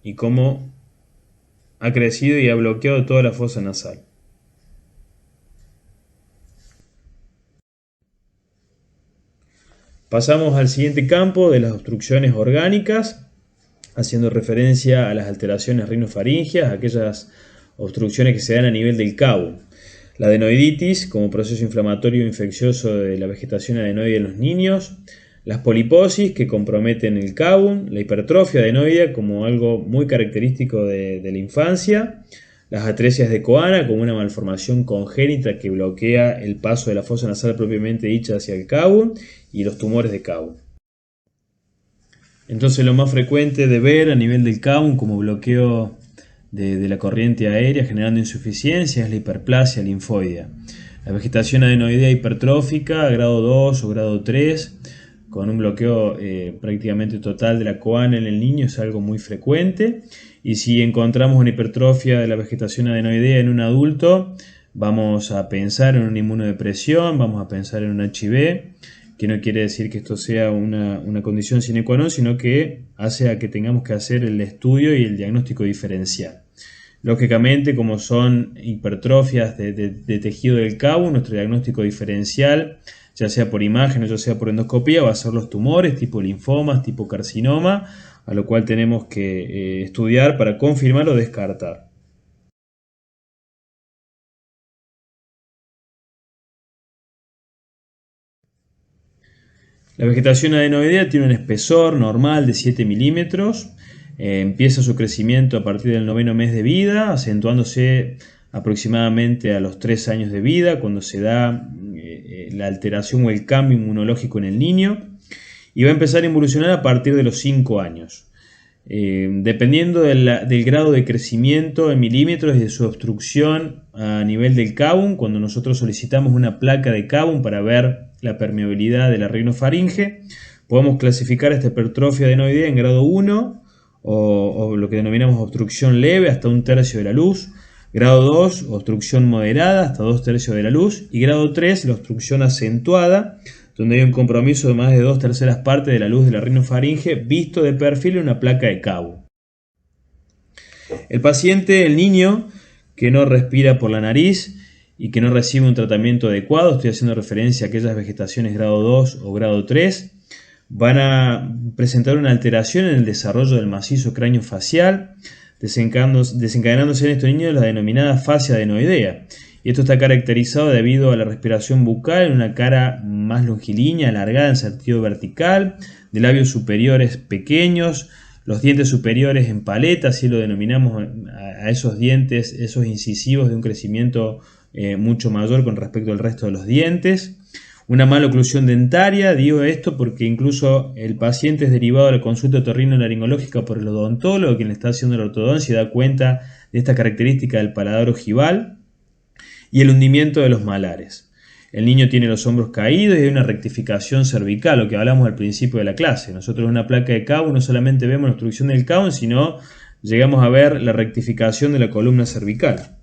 y cómo ha crecido y ha bloqueado toda la fosa nasal. Pasamos al siguiente campo de las obstrucciones orgánicas, haciendo referencia a las alteraciones rinofaringias, aquellas obstrucciones que se dan a nivel del cabo. La adenoiditis como proceso inflamatorio infeccioso de la vegetación adenoide en los niños, las poliposis que comprometen el cabo, la hipertrofia adenoidea como algo muy característico de la infancia, las atresias de coana como una malformación congénita que bloquea el paso de la fosa nasal propiamente dicha hacia el cabo, y los tumores de cabo. Entonces lo más frecuente de ver a nivel del cabo como bloqueo de la corriente aérea generando insuficiencia es la hiperplasia linfoidea. La vegetación adenoidea hipertrófica, grado 2 o grado 3, con un bloqueo prácticamente total de la coana en el niño, es algo muy frecuente. Y si encontramos una hipertrofia de la vegetación adenoidea en un adulto, vamos a pensar en una inmunodepresión, vamos a pensar en un HIV, que no quiere decir que esto sea una condición sine qua non, sino que hace a que tengamos que hacer el estudio y el diagnóstico diferencial. Lógicamente, como son hipertrofias de tejido del cabo, nuestro diagnóstico diferencial, ya sea por imagen o ya sea por endoscopía, va a ser los tumores tipo linfomas, tipo carcinoma, a lo cual tenemos que estudiar para confirmar o descartar. La vegetación adenoidea tiene un espesor normal de 7 milímetros, empieza su crecimiento a partir del 9º mes de vida, acentuándose aproximadamente a los 3 años de vida, cuando se da la alteración o el cambio inmunológico en el niño, y va a empezar a involucionar a partir de los 5 años. Dependiendo del grado de crecimiento en milímetros y de su obstrucción a nivel del cavum, cuando nosotros solicitamos una placa de cavum para ver la permeabilidad de la rinofaringe, podemos clasificar esta hipertrofia adenoidea en grado 1 o lo que denominamos obstrucción leve hasta 1/3 de la luz. Grado 2, obstrucción moderada, hasta 2/3 de la luz. Y grado 3, la obstrucción acentuada, donde hay un compromiso de más de 2/3 partes de la luz de la rinofaringe, visto de perfil en una placa de cabo. El paciente, el niño, que no respira por la nariz y que no recibe un tratamiento adecuado, estoy haciendo referencia a aquellas vegetaciones grado 2 o grado 3, van a presentar una alteración en el desarrollo del macizo cráneo facial, desencadenándose en estos niños la denominada fascia adenoidea. Y esto está caracterizado debido a la respiración bucal en una cara más longilínea, alargada en sentido vertical, de labios superiores pequeños, los dientes superiores en paleta, así lo denominamos a esos dientes, esos incisivos de un crecimiento mucho mayor con respecto al resto de los dientes. Una mala oclusión dentaria, digo esto porque incluso el paciente es derivado a la consulta otorrinolaringológica por el odontólogo, quien le está haciendo la ortodoncia y da cuenta de esta característica del paladar ojival, y el hundimiento de los malares. El niño tiene los hombros caídos y hay una rectificación cervical, lo que hablamos al principio de la clase. Nosotros en una placa de Cowen no solamente vemos la obstrucción del Cowen, sino llegamos a ver la rectificación de la columna cervical.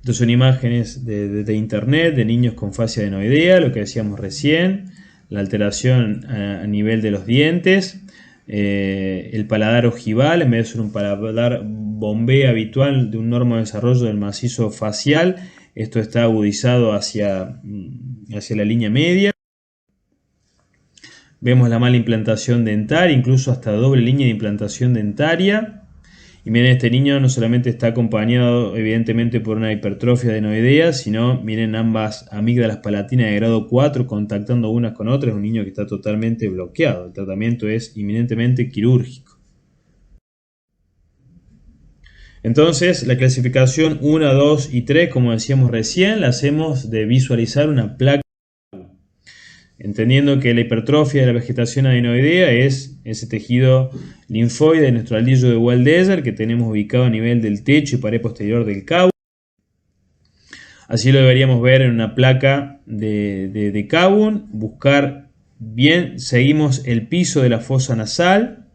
Estas son imágenes de internet de niños con fascia adenoidea, lo que decíamos recién, la alteración a nivel de los dientes, el paladar ojival, en vez de ser un paladar bombé habitual de un normodesarrollo del macizo facial, esto está agudizado hacia la línea media. Vemos la mala implantación dentaria, incluso hasta doble línea de implantación dentaria. Y miren, este niño no solamente está acompañado evidentemente por una hipertrofia adenoidea, sino miren ambas amígdalas palatinas de grado 4 contactando unas con otras. Es un niño que está totalmente bloqueado. El tratamiento es inminentemente quirúrgico. Entonces, la clasificación 1, 2 y 3, como decíamos recién, la hacemos de visualizar una placa, entendiendo que la hipertrofia de la vegetación adenoidea es ese tejido linfoide de nuestro aldillo de Waldeyer que tenemos ubicado a nivel del techo y pared posterior del cabo. Así lo deberíamos ver en una placa de Cowen. Buscar bien, seguimos el piso de la fosa nasal.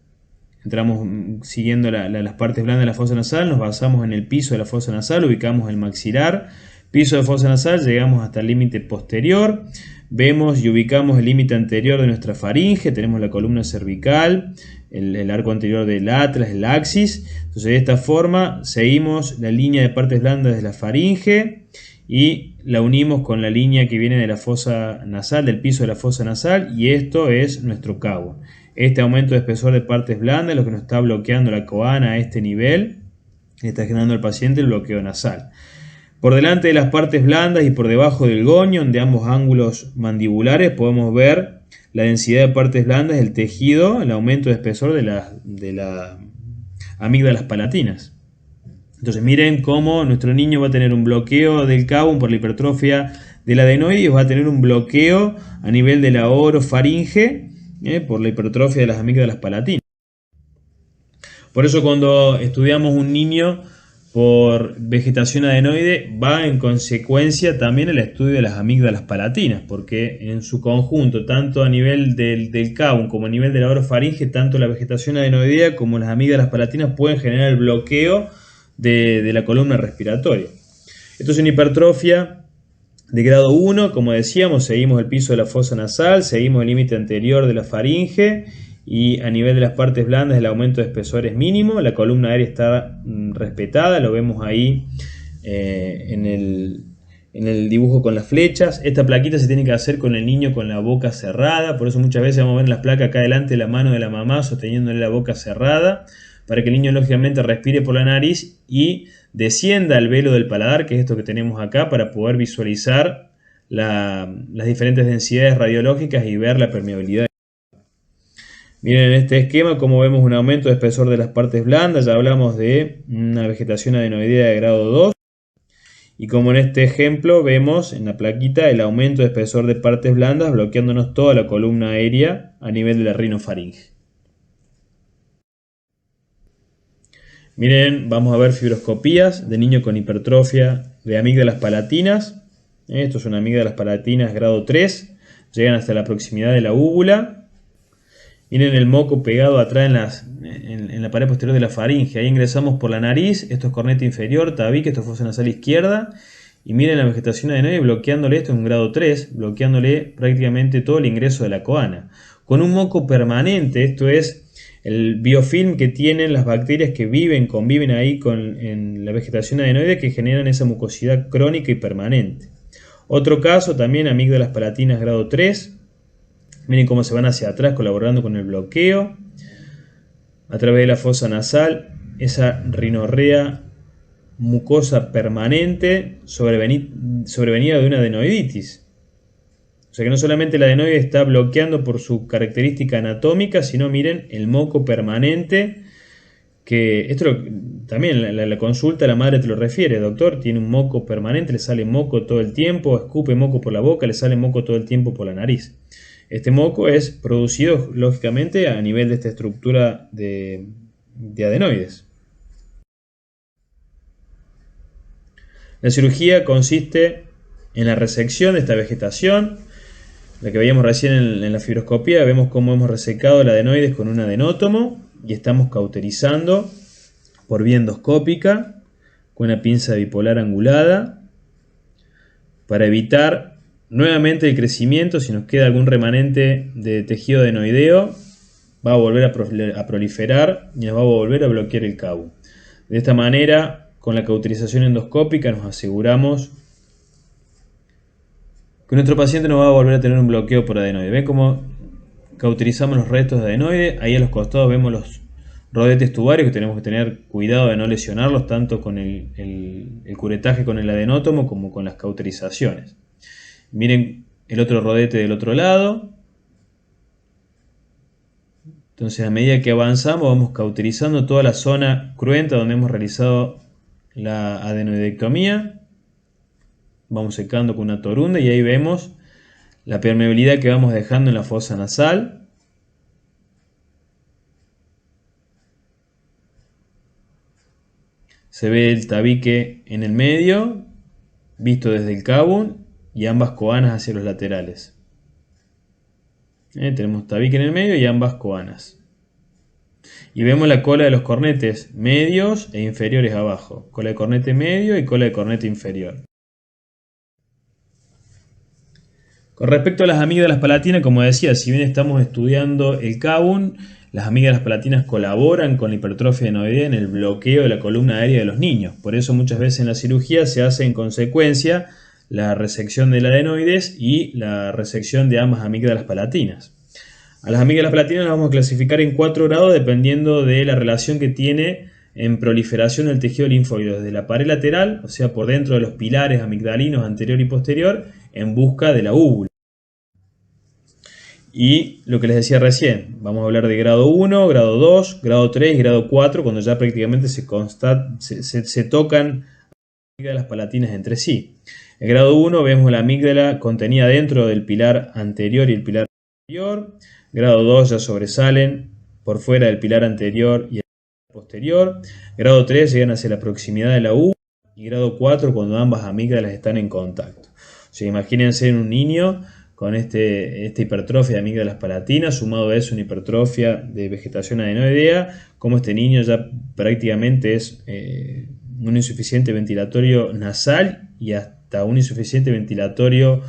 Entramos siguiendo las partes blandas de la fosa nasal, nos basamos en el piso de la fosa nasal, ubicamos el maxilar, piso de fosa nasal, llegamos hasta el límite posterior, vemos y ubicamos el límite anterior de nuestra faringe, tenemos la columna cervical, el arco anterior del atlas, el axis. Entonces de esta forma seguimos la línea de partes blandas de la faringe y la unimos con la línea que viene de la fosa nasal, del piso de la fosa nasal, y esto es nuestro cabo. Este aumento de espesor de partes blandas es lo que nos está bloqueando la coana a este nivel, le está generando al paciente el bloqueo nasal. Por delante de las partes blandas y por debajo del gonion de ambos ángulos mandibulares podemos ver la densidad de partes blandas del tejido, el aumento de espesor de las amígdalas palatinas. Entonces miren cómo nuestro niño va a tener un bloqueo del cabo por la hipertrofia del adenoide y va a tener un bloqueo a nivel de la orofaringe por la hipertrofia de las amígdalas palatinas. Por eso cuando estudiamos un niño por vegetación adenoide va en consecuencia también el estudio de las amígdalas palatinas, porque en su conjunto, tanto a nivel del cabo como a nivel de la orofaringe, tanto la vegetación adenoidea como las amígdalas palatinas pueden generar el bloqueo de la columna respiratoria. Esto es una hipertrofia de grado 1, como decíamos, seguimos el piso de la fosa nasal, seguimos el límite anterior de la faringe y a nivel de las partes blandas el aumento de espesor es mínimo, la columna aérea está respetada, lo vemos ahí en el dibujo con las flechas. Esta plaquita se tiene que hacer con el niño con la boca cerrada, por eso muchas veces vamos a ver en las placas acá adelante la mano de la mamá sosteniéndole la boca cerrada, para que el niño lógicamente respire por la nariz y descienda el velo del paladar, que es esto que tenemos acá, para poder visualizar las diferentes densidades radiológicas y ver la permeabilidad. Miren en este esquema cómo vemos un aumento de espesor de las partes blandas, ya hablamos de una vegetación adenoidea de grado 2. Y como en este ejemplo vemos en la plaquita el aumento de espesor de partes blandas bloqueándonos toda la columna aérea a nivel de la rinofaringe. Miren, vamos a ver fibroscopías de niño con hipertrofia de amígdalas palatinas. Estos son amígdalas palatinas grado 3, llegan hasta la proximidad de la úvula. Miren el moco pegado atrás en la pared posterior de la faringe. Ahí ingresamos por la nariz, esto es corneta inferior, tabique, esto es fosa nasal izquierda. Y miren la vegetación adenoide bloqueándole, esto es un grado 3, bloqueándole prácticamente todo el ingreso de la coana. Con un moco permanente, esto es el biofilm que tienen las bacterias que conviven ahí en la vegetación adenoide, que generan esa mucosidad crónica y permanente. Otro caso también, amígdalas palatinas grado 3. Miren cómo se van hacia atrás colaborando con el bloqueo. A través de la fosa nasal, esa rinorrea mucosa permanente sobrevenida de una adenoiditis. O sea que no solamente la adenoide está bloqueando por su característica anatómica, sino miren el moco permanente, que esto también la consulta la madre te lo refiere: doctor, tiene un moco permanente, le sale moco todo el tiempo, escupe moco por la boca, le sale moco todo el tiempo por la nariz. Este moco es producido lógicamente a nivel de esta estructura de adenoides. La cirugía consiste en la resección de esta vegetación, la que veíamos recién en la fibroscopía. Vemos cómo hemos resecado el adenoides con un adenótomo y estamos cauterizando por vía endoscópica con una pinza bipolar angulada para evitar nuevamente el crecimiento. Si nos queda algún remanente de tejido adenoideo, va a volver a proliferar y nos va a volver a bloquear el cabo. De esta manera, con la cauterización endoscópica, nos aseguramos que nuestro paciente no va a volver a tener un bloqueo por adenoide. ¿Ven cómo cauterizamos los restos de adenoide? Ahí a los costados vemos los rodetes tubarios, que tenemos que tener cuidado de no lesionarlos, tanto con el curetaje con el adenótomo como con las cauterizaciones. Miren el otro rodete del otro lado. Entonces, a medida que avanzamos, vamos cauterizando toda la zona cruenta donde hemos realizado la adenoidectomía. Vamos secando con una torunda y ahí vemos la permeabilidad que vamos dejando en la fosa nasal. Se ve el tabique en el medio, visto desde el cabo, y ambas coanas hacia los laterales. Tenemos tabique en el medio y ambas coanas. Y vemos la cola de los cornetes medios e inferiores abajo. Cola de cornete medio y cola de cornete inferior. Con respecto a las amígdalas palatinas, como decía, si bien estamos estudiando el CABUN, las amígdalas palatinas colaboran con la hipertrofia adenoidea en el bloqueo de la columna aérea de los niños. Por eso muchas veces en la cirugía se hace en consecuencia la resección del adenoides y la resección de ambas amígdalas palatinas. A las amígdalas palatinas las vamos a clasificar en 4 grados dependiendo de la relación que tiene en proliferación del tejido linfóide, desde la pared lateral, o sea, por dentro de los pilares amigdalinos anterior y posterior, en busca de la úvula. Y lo que les decía recién, vamos a hablar de grado 1, grado 2, grado 3 y grado 4, cuando ya prácticamente se tocan las amígdalas palatinas entre sí. En grado 1 vemos la amígdala contenida dentro del pilar anterior y el pilar posterior. Grado 2 ya sobresalen por fuera del pilar anterior y el pilar posterior. Grado 3 llegan hacia la proximidad de la úvula. Y grado 4 cuando ambas amígdalas están en contacto. O sea, imagínense en un niño con esta hipertrofia de amígdalas palatinas, sumado a eso una hipertrofia de vegetación adenoidea, como este niño ya prácticamente es un insuficiente ventilatorio nasal y hasta un insuficiente ventilatorio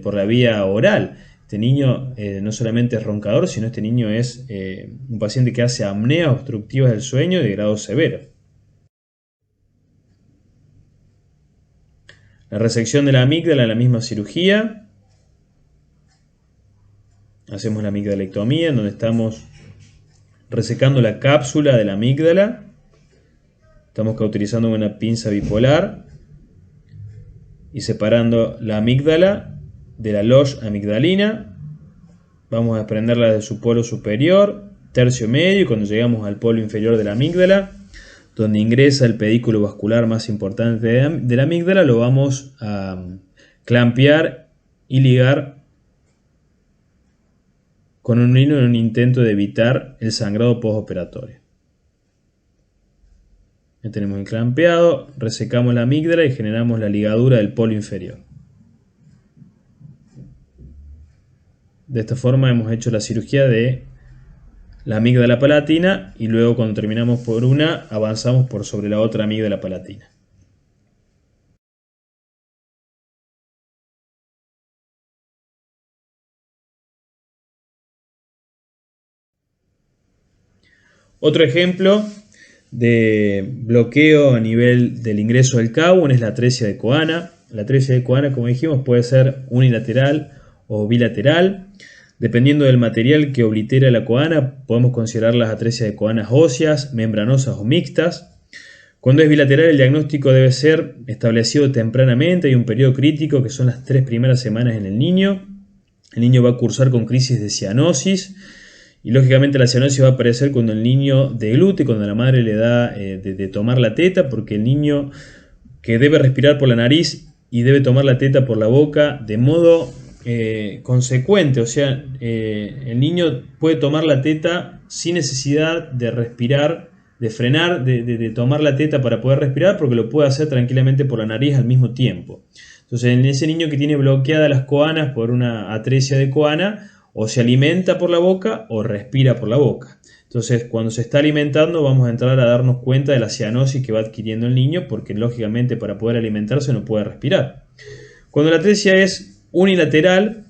por la vía oral. Este niño no solamente es roncador, sino este niño es un paciente que hace apneas obstructivas del sueño de grado severo. La resección de la amígdala en la misma cirugía. Hacemos la amigdalectomía, en donde estamos resecando la cápsula de la amígdala. Estamos cauterizando con una pinza bipolar y separando la amígdala de la loge amigdalina. Vamos a desprenderla de su polo superior, tercio medio, y cuando llegamos al polo inferior de la amígdala, donde ingresa el pedículo vascular más importante de la amígdala, lo vamos a clampear y ligar con un hilo en un intento de evitar el sangrado postoperatorio. Ya tenemos el clampeado, resecamos la amígdala y generamos la ligadura del polo inferior. De esta forma hemos hecho la cirugía de la amígdala palatina y luego cuando terminamos por una avanzamos por sobre la otra amígdala palatina. Otro ejemplo de bloqueo a nivel del ingreso del Cavum es la atresia de Coana. La atresia de Coana, como dijimos, puede ser unilateral o bilateral. Dependiendo del material que oblitera la coana, podemos considerar las atresias de coanas óseas, membranosas o mixtas. Cuando es bilateral, el diagnóstico debe ser establecido tempranamente. Hay un periodo crítico que son las 3 primeras semanas en el niño. El niño va a cursar con crisis de cianosis. Y lógicamente la cianosis va a aparecer cuando el niño deglute, cuando la madre le da de tomar la teta, porque el niño que debe respirar por la nariz y debe tomar la teta por la boca de modo consecuente, o sea, el niño puede tomar la teta sin necesidad de respirar, de frenar, de tomar la teta para poder respirar, porque lo puede hacer tranquilamente por la nariz al mismo tiempo. Entonces, en ese niño que tiene bloqueadas las coanas por una atresia de coana, o se alimenta por la boca o respira por la boca. Entonces, cuando se está alimentando vamos a entrar a darnos cuenta de la cianosis que va adquiriendo el niño, porque lógicamente para poder alimentarse no puede respirar. Cuando la atresia es unilateral,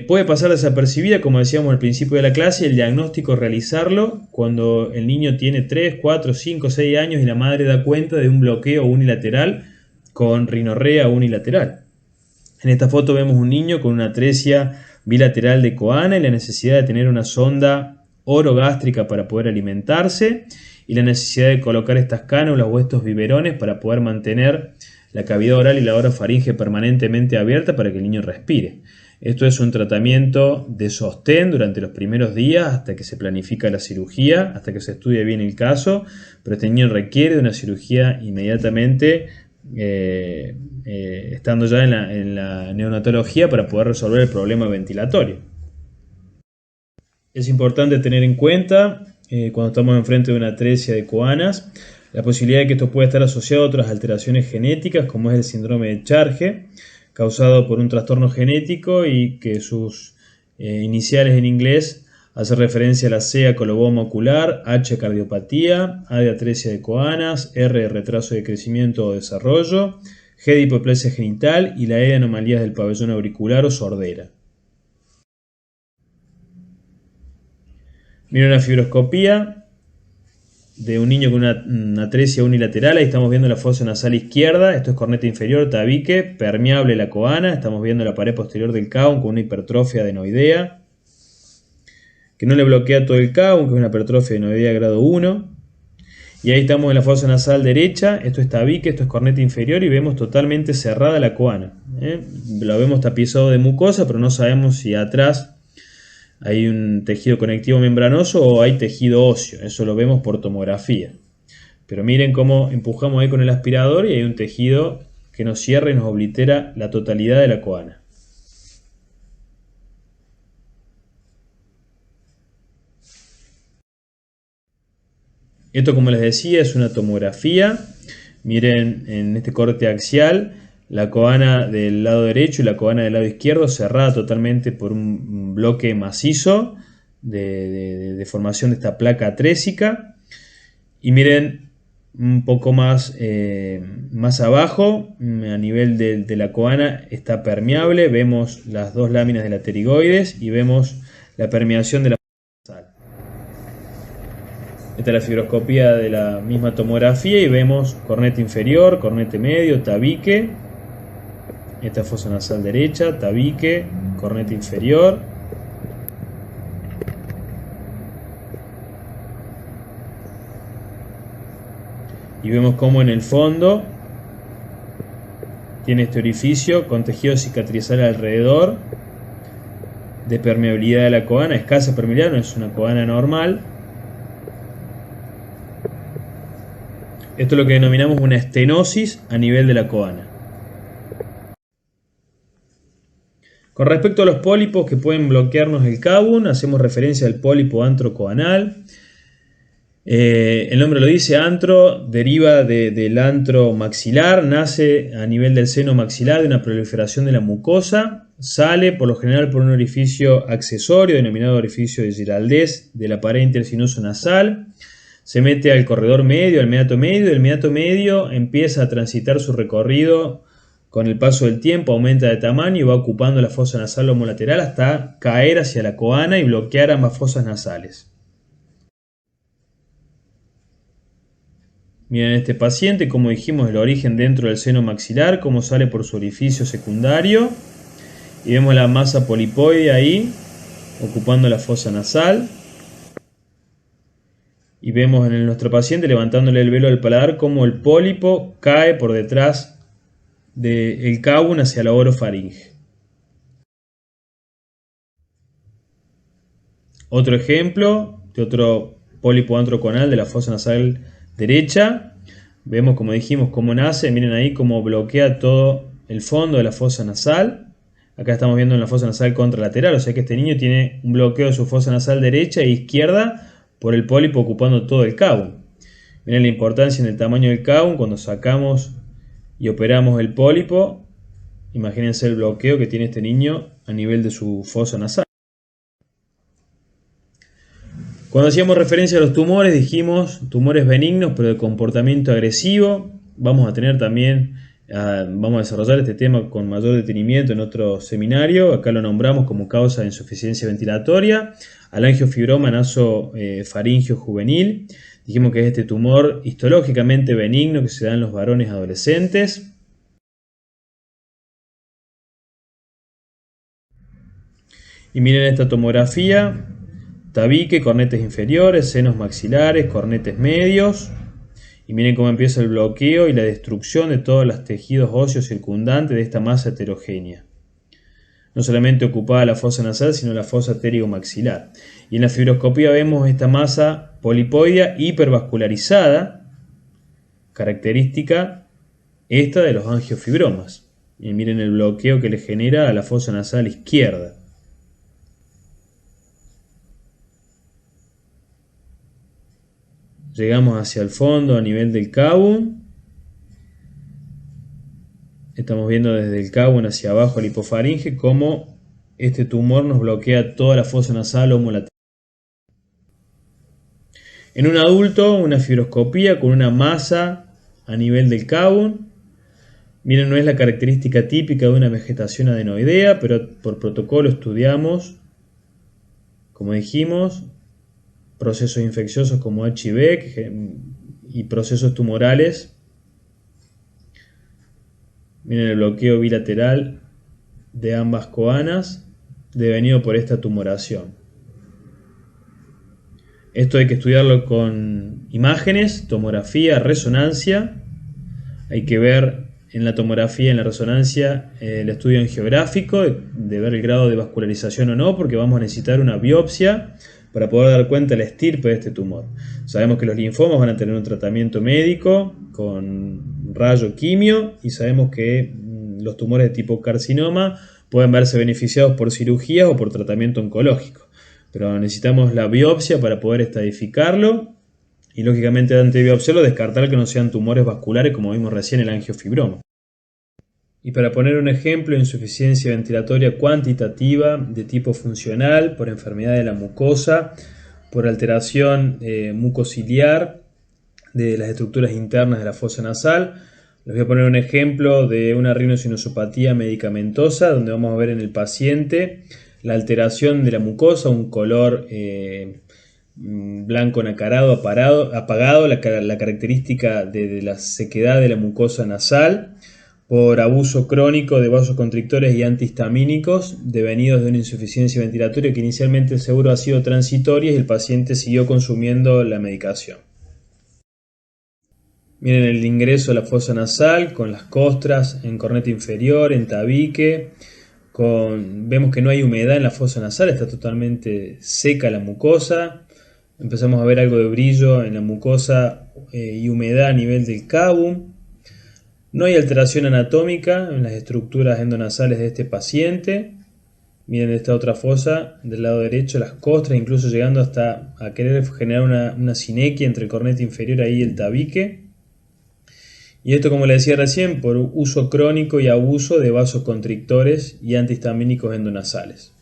puede pasar desapercibida, como decíamos al principio de la clase. El diagnóstico realizarlo cuando el niño tiene 3, 4, 5, 6 años y la madre da cuenta de un bloqueo unilateral con rinorrea unilateral. En esta foto vemos un niño con una atresia bilateral de coana y la necesidad de tener una sonda orogástrica para poder alimentarse y la necesidad de colocar estas cánulas o estos biberones para poder mantener la cavidad oral y la orofaringe permanentemente abierta para que el niño respire. Esto es un tratamiento de sostén durante los primeros días hasta que se planifica la cirugía, hasta que se estudia bien el caso, pero este niño requiere de una cirugía inmediatamente estando ya en la neonatología para poder resolver el problema ventilatorio. Es importante tener en cuenta cuando estamos enfrente de una atresia de coanas la posibilidad de que esto pueda estar asociado a otras alteraciones genéticas, como es el síndrome de Charge, causado por un trastorno genético y que sus iniciales en inglés hace referencia a la C a coloboma ocular, H cardiopatía, A de atresia de coanas, R de retraso de crecimiento o desarrollo, G de hipoplasia genital y la E de anomalías del pabellón auricular o sordera. Miren una fibroscopía de un niño con una atresia unilateral. Ahí estamos viendo la fosa nasal izquierda. Esto es corneta inferior, tabique, permeable la coana. Estamos viendo la pared posterior del Cavum con una hipertrofia adenoidea que no le bloquea todo el Cavum, que es una hipertrofia adenoidea grado 1. Y ahí estamos en la fosa nasal derecha. Esto es tabique, esto es corneta inferior y vemos totalmente cerrada la coana. Lo vemos tapizado de mucosa, pero no sabemos si atrás hay un tejido conectivo membranoso o hay tejido óseo. Eso lo vemos por tomografía. Pero miren cómo empujamos ahí con el aspirador y hay un tejido que nos cierra y nos oblitera la totalidad de la coana. Esto, como les decía, es una tomografía. Miren en este corte axial la coana del lado derecho y la coana del lado izquierdo cerrada totalmente por un bloque macizo de formación de esta placa atrésica. Y miren un poco más abajo, a nivel de la coana, está permeable. Vemos las dos láminas de la pterigoides y vemos la permeación de la nasal. Esta es la fibroscopía de la misma tomografía y vemos cornete inferior, cornete medio, tabique. Esta es fosa nasal derecha, tabique, cornete inferior. Y vemos cómo en el fondo tiene este orificio con tejido cicatrizal alrededor, de permeabilidad de la coana, escasa permeabilidad, no es una coana normal. Esto es lo que denominamos una estenosis a nivel de la coana. Con respecto a los pólipos que pueden bloquearnos el Cavum, hacemos referencia al pólipo antrocoanal. El nombre lo dice, antro deriva del antro maxilar, nace a nivel del seno maxilar de una proliferación de la mucosa sale por lo general por un orificio accesorio denominado orificio de Giraldez de la pared intersinuso nasal, se mete al corredor medio, al meato medio, y el meato medio empieza a transitar su recorrido con el paso del tiempo, aumenta de tamaño y va ocupando la fosa nasal homolateral hasta caer hacia la coana y bloquear ambas fosas nasales. Miren este paciente, como dijimos, el origen dentro del seno maxilar, cómo sale por su orificio secundario. Y vemos la masa polipoide ahí, ocupando la fosa nasal. Y vemos en nuestro paciente, levantándole el velo del paladar, cómo el pólipo cae por detrás del cavum hacia la orofaringe. Otro ejemplo de otro pólipo antroconal de la fosa nasal derecha. Vemos, como dijimos, cómo nace. Miren ahí cómo bloquea todo el fondo de la fosa nasal. Acá estamos viendo en la fosa nasal contralateral, o sea que este niño tiene un bloqueo de su fosa nasal derecha e izquierda por el pólipo ocupando todo el cavum. Miren la importancia en el tamaño del cavum cuando sacamos y operamos el pólipo. Imagínense el bloqueo que tiene este niño a nivel de su fosa nasal. Cuando hacíamos referencia a los tumores, dijimos tumores benignos pero de comportamiento agresivo. Vamos a tener también, vamos a desarrollar este tema con mayor detenimiento en otro seminario. Acá lo nombramos como causa de insuficiencia ventilatoria al angiofibroma nasofaringeo juvenil. Dijimos que es este tumor histológicamente benigno que se da en los varones adolescentes. Y miren esta tomografía. Tabique, cornetes inferiores, senos maxilares, cornetes medios. Y miren cómo empieza el bloqueo y la destrucción de todos los tejidos óseos circundantes de esta masa heterogénea. No solamente ocupaba la fosa nasal, sino la fosa pterigomaxilar. Y en la fibroscopía vemos esta masa polipoidea hipervascularizada, característica esta de los angiofibromas. Y miren el bloqueo que le genera a la fosa nasal izquierda. Llegamos hacia el fondo a nivel del cavum. Estamos viendo desde el cavum hacia abajo el hipofaringe cómo este tumor nos bloquea toda la fosa nasal homolateral. En un adulto, una fibroscopía con una masa a nivel del cavum. Miren, no es la característica típica de una vegetación adenoidea, pero por protocolo estudiamos, como dijimos, procesos infecciosos como HIV y procesos tumorales. Miren el bloqueo bilateral de ambas coanas devenido por esta tumoración. Esto hay que estudiarlo con imágenes, tomografía, resonancia. Hay que ver en la tomografía, en la resonancia, el estudio angiográfico, de ver el grado de vascularización o no, porque vamos a necesitar una biopsia para poder dar cuenta de la estirpe de este tumor. Sabemos que los linfomas van a tener un tratamiento médico con rayo quimio y sabemos que los tumores de tipo carcinoma pueden verse beneficiados por cirugía o por tratamiento oncológico. Pero necesitamos la biopsia para poder estadificarlo y lógicamente antes de biopsiarlo descartar que no sean tumores vasculares como vimos recién el angiofibroma. Y para poner un ejemplo, insuficiencia ventilatoria cuantitativa de tipo funcional por enfermedad de la mucosa, por alteración mucociliar de las estructuras internas de la fosa nasal. Les voy a poner un ejemplo de una rinosinusopatía medicamentosa, donde vamos a ver en el paciente la alteración de la mucosa, un color blanco nacarado, apagado, la característica de la sequedad de la mucosa nasal, por abuso crónico de vasoconstrictores y antihistamínicos devenidos de una insuficiencia ventilatoria que inicialmente seguro ha sido transitoria y el paciente siguió consumiendo la medicación. Miren el ingreso a la fosa nasal con las costras en corneta inferior, en tabique. Vemos que no hay humedad en la fosa nasal, está totalmente seca la mucosa. Empezamos a ver algo de brillo en la mucosa y humedad a nivel del cavum. No hay alteración anatómica en las estructuras endonasales de este paciente. Miren esta otra fosa del lado derecho, las costras, incluso llegando hasta a querer generar una sinequia entre el corneta inferior ahí y el tabique. Y esto, como le decía recién, por uso crónico y abuso de vasoconstrictores y antihistamínicos endonasales.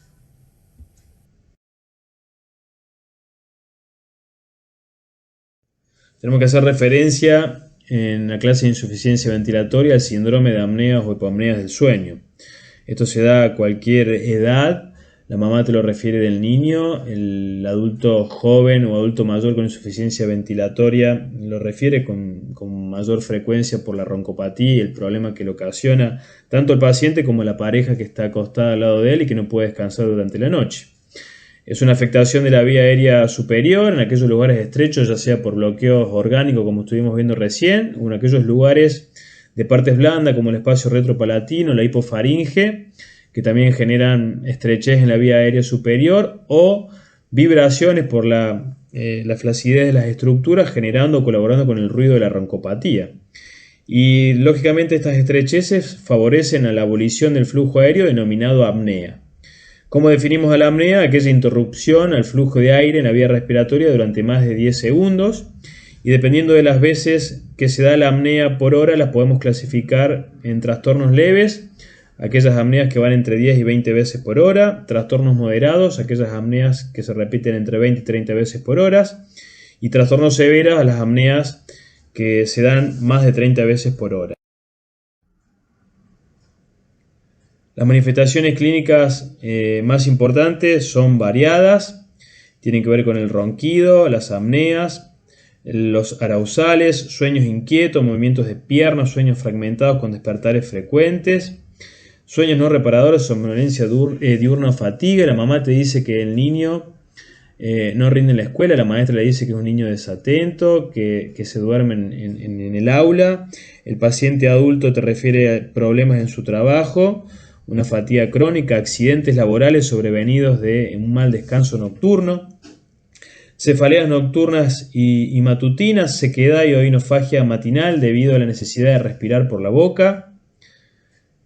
Tenemos que hacer referencia en la clase de insuficiencia ventilatoria al síndrome de apneas o hipopneas del sueño. Esto se da a cualquier edad. La mamá te lo refiere del niño, el adulto joven o adulto mayor con insuficiencia ventilatoria lo refiere con mayor frecuencia por la roncopatía y el problema que le ocasiona tanto el paciente como la pareja que está acostada al lado de él y que no puede descansar durante la noche. Es una afectación de la vía aérea superior en aquellos lugares estrechos, ya sea por bloqueos orgánicos como estuvimos viendo recién, o en aquellos lugares de partes blandas como el espacio retropalatino, la hipofaringe, que también generan estrechez en la vía aérea superior, o vibraciones por la flacidez de las estructuras generando o colaborando con el ruido de la roncopatía. Y lógicamente estas estrecheces favorecen a la abolición del flujo aéreo denominado apnea. ¿Cómo definimos a la apnea? Aquella interrupción al flujo de aire en la vía respiratoria durante más de 10 segundos. Y dependiendo de las veces que se da la apnea por hora, las podemos clasificar en trastornos leves, aquellas apneas que van entre 10 y 20 veces por hora, trastornos moderados, aquellas apneas que se repiten entre 20 y 30 veces por hora, y trastornos severos, las apneas que se dan más de 30 veces por hora. Las manifestaciones clínicas más importantes son variadas, tienen que ver con el ronquido, las apneas, los arousales, sueños inquietos, movimientos de piernas, sueños fragmentados con despertares frecuentes, sueños no reparadores, somnolencia diurna o fatiga. La mamá te dice que el niño no rinde en la escuela, la maestra le dice que es un niño desatento, que se duerme en el aula, el paciente adulto te refiere a problemas en su trabajo, una fatiga crónica, accidentes laborales sobrevenidos de un mal descanso nocturno, cefaleas nocturnas y matutinas, sequedad y odinofagia matinal debido a la necesidad de respirar por la boca.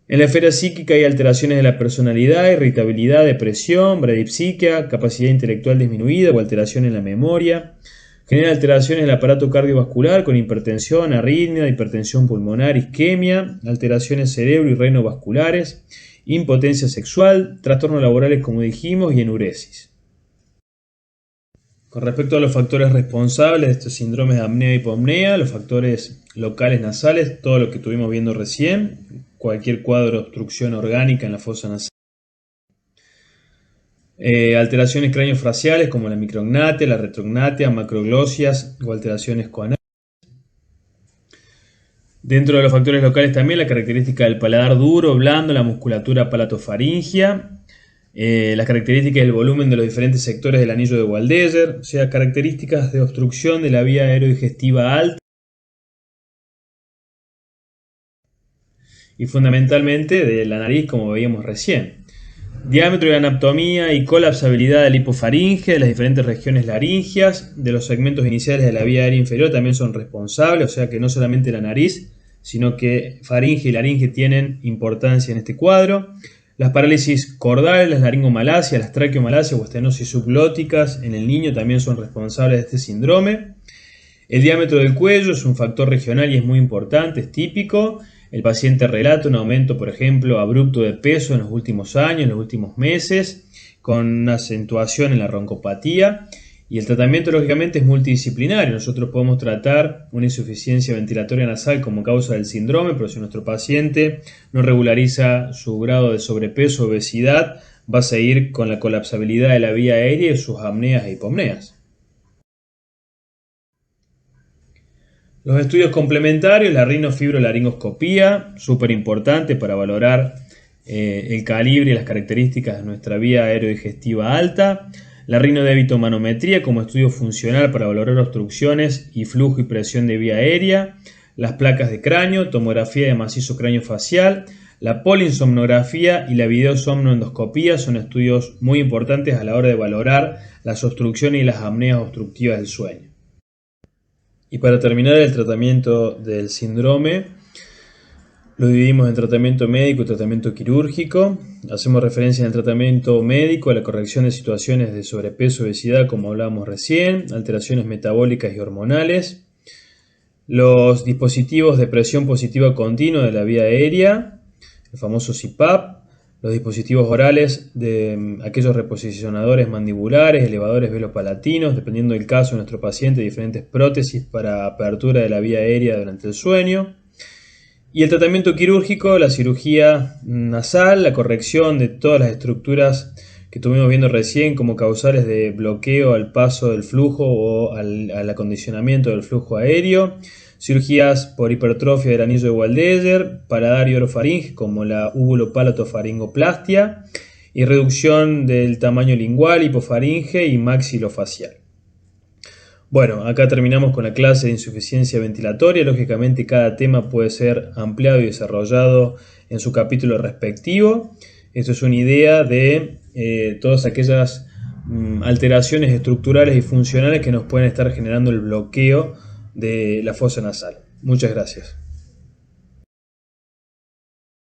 En la esfera psíquica hay alteraciones de la personalidad, irritabilidad, depresión, bradipsiquia, capacidad intelectual disminuida o alteración en la memoria. Genera alteraciones en el aparato cardiovascular con hipertensión, arritmia, hipertensión pulmonar, isquemia, alteraciones cerebro y renovasculares, impotencia sexual, trastornos laborales como dijimos y enuresis. Con respecto a los factores responsables de estos síndromes de apnea y hipopnea, los factores locales nasales, todo lo que estuvimos viendo recién, cualquier cuadro de obstrucción orgánica en la fosa nasal. Alteraciones craneofaciales como la micrognatia, la retrognatia, macroglosias o alteraciones coanales. Dentro de los factores locales también la característica del paladar duro, blando, la musculatura palatofaringia, las características del volumen de los diferentes sectores del anillo de Waldeyer, o sea, características de obstrucción de la vía aerodigestiva alta y fundamentalmente de la nariz, como veíamos recién. Diámetro y anatomía y colapsabilidad de la hipofaringe, de las diferentes regiones laringias, de los segmentos iniciales de la vía aérea inferior también son responsables, o sea que no solamente la nariz, sino que faringe y laringe tienen importancia en este cuadro. Las parálisis cordales, las laringomalacias, las traqueomalacias o estenosis subglóticas en el niño también son responsables de este síndrome. El diámetro del cuello es un factor regional y es muy importante, es típico. El paciente relata un aumento, por ejemplo, abrupto de peso en los últimos años, en los últimos meses, con una acentuación en la roncopatía. Y el tratamiento, lógicamente, es multidisciplinario. Nosotros podemos tratar una insuficiencia ventilatoria nasal como causa del síndrome, pero si nuestro paciente no regulariza su grado de sobrepeso o obesidad, va a seguir con la colapsabilidad de la vía aérea y sus apneas e hipopneas. Los estudios complementarios, la rinofibrolaringoscopía, súper importante para valorar el calibre y las características de nuestra vía aerodigestiva alta. La rinodébitomanometría como estudio funcional para valorar obstrucciones y flujo y presión de vía aérea. Las placas de cráneo, tomografía de macizo cráneo facial. La polinsomnografía y la videosomnoendoscopía son estudios muy importantes a la hora de valorar las obstrucciones y las apneas obstructivas del sueño. Y para terminar el tratamiento del síndrome, lo dividimos en tratamiento médico y tratamiento quirúrgico. Hacemos referencia en el tratamiento médico a la corrección de situaciones de sobrepeso, obesidad, como hablábamos recién, alteraciones metabólicas y hormonales. los dispositivos de presión positiva continua de la vía aérea, el famoso CPAP, los dispositivos orales de aquellos reposicionadores mandibulares, elevadores velopalatinos, dependiendo del caso de nuestro paciente, diferentes prótesis para apertura de la vía aérea durante el sueño. Y el tratamiento quirúrgico, la cirugía nasal, la corrección de todas las estructuras que estuvimos viendo recién como causales de bloqueo al paso del flujo o al acondicionamiento del flujo aéreo, cirugías por hipertrofia del anillo de Waldeyer, paladar y orofaringe como la úvulo-palatofaringoplastia y reducción del tamaño lingual, hipofaringe y maxilofacial. Bueno, acá terminamos con la clase de insuficiencia ventilatoria. Lógicamente cada tema puede ser ampliado y desarrollado en su capítulo respectivo. Esto es una idea de todas aquellas alteraciones estructurales y funcionales que nos pueden estar generando el bloqueo de la fosa nasal. Muchas gracias.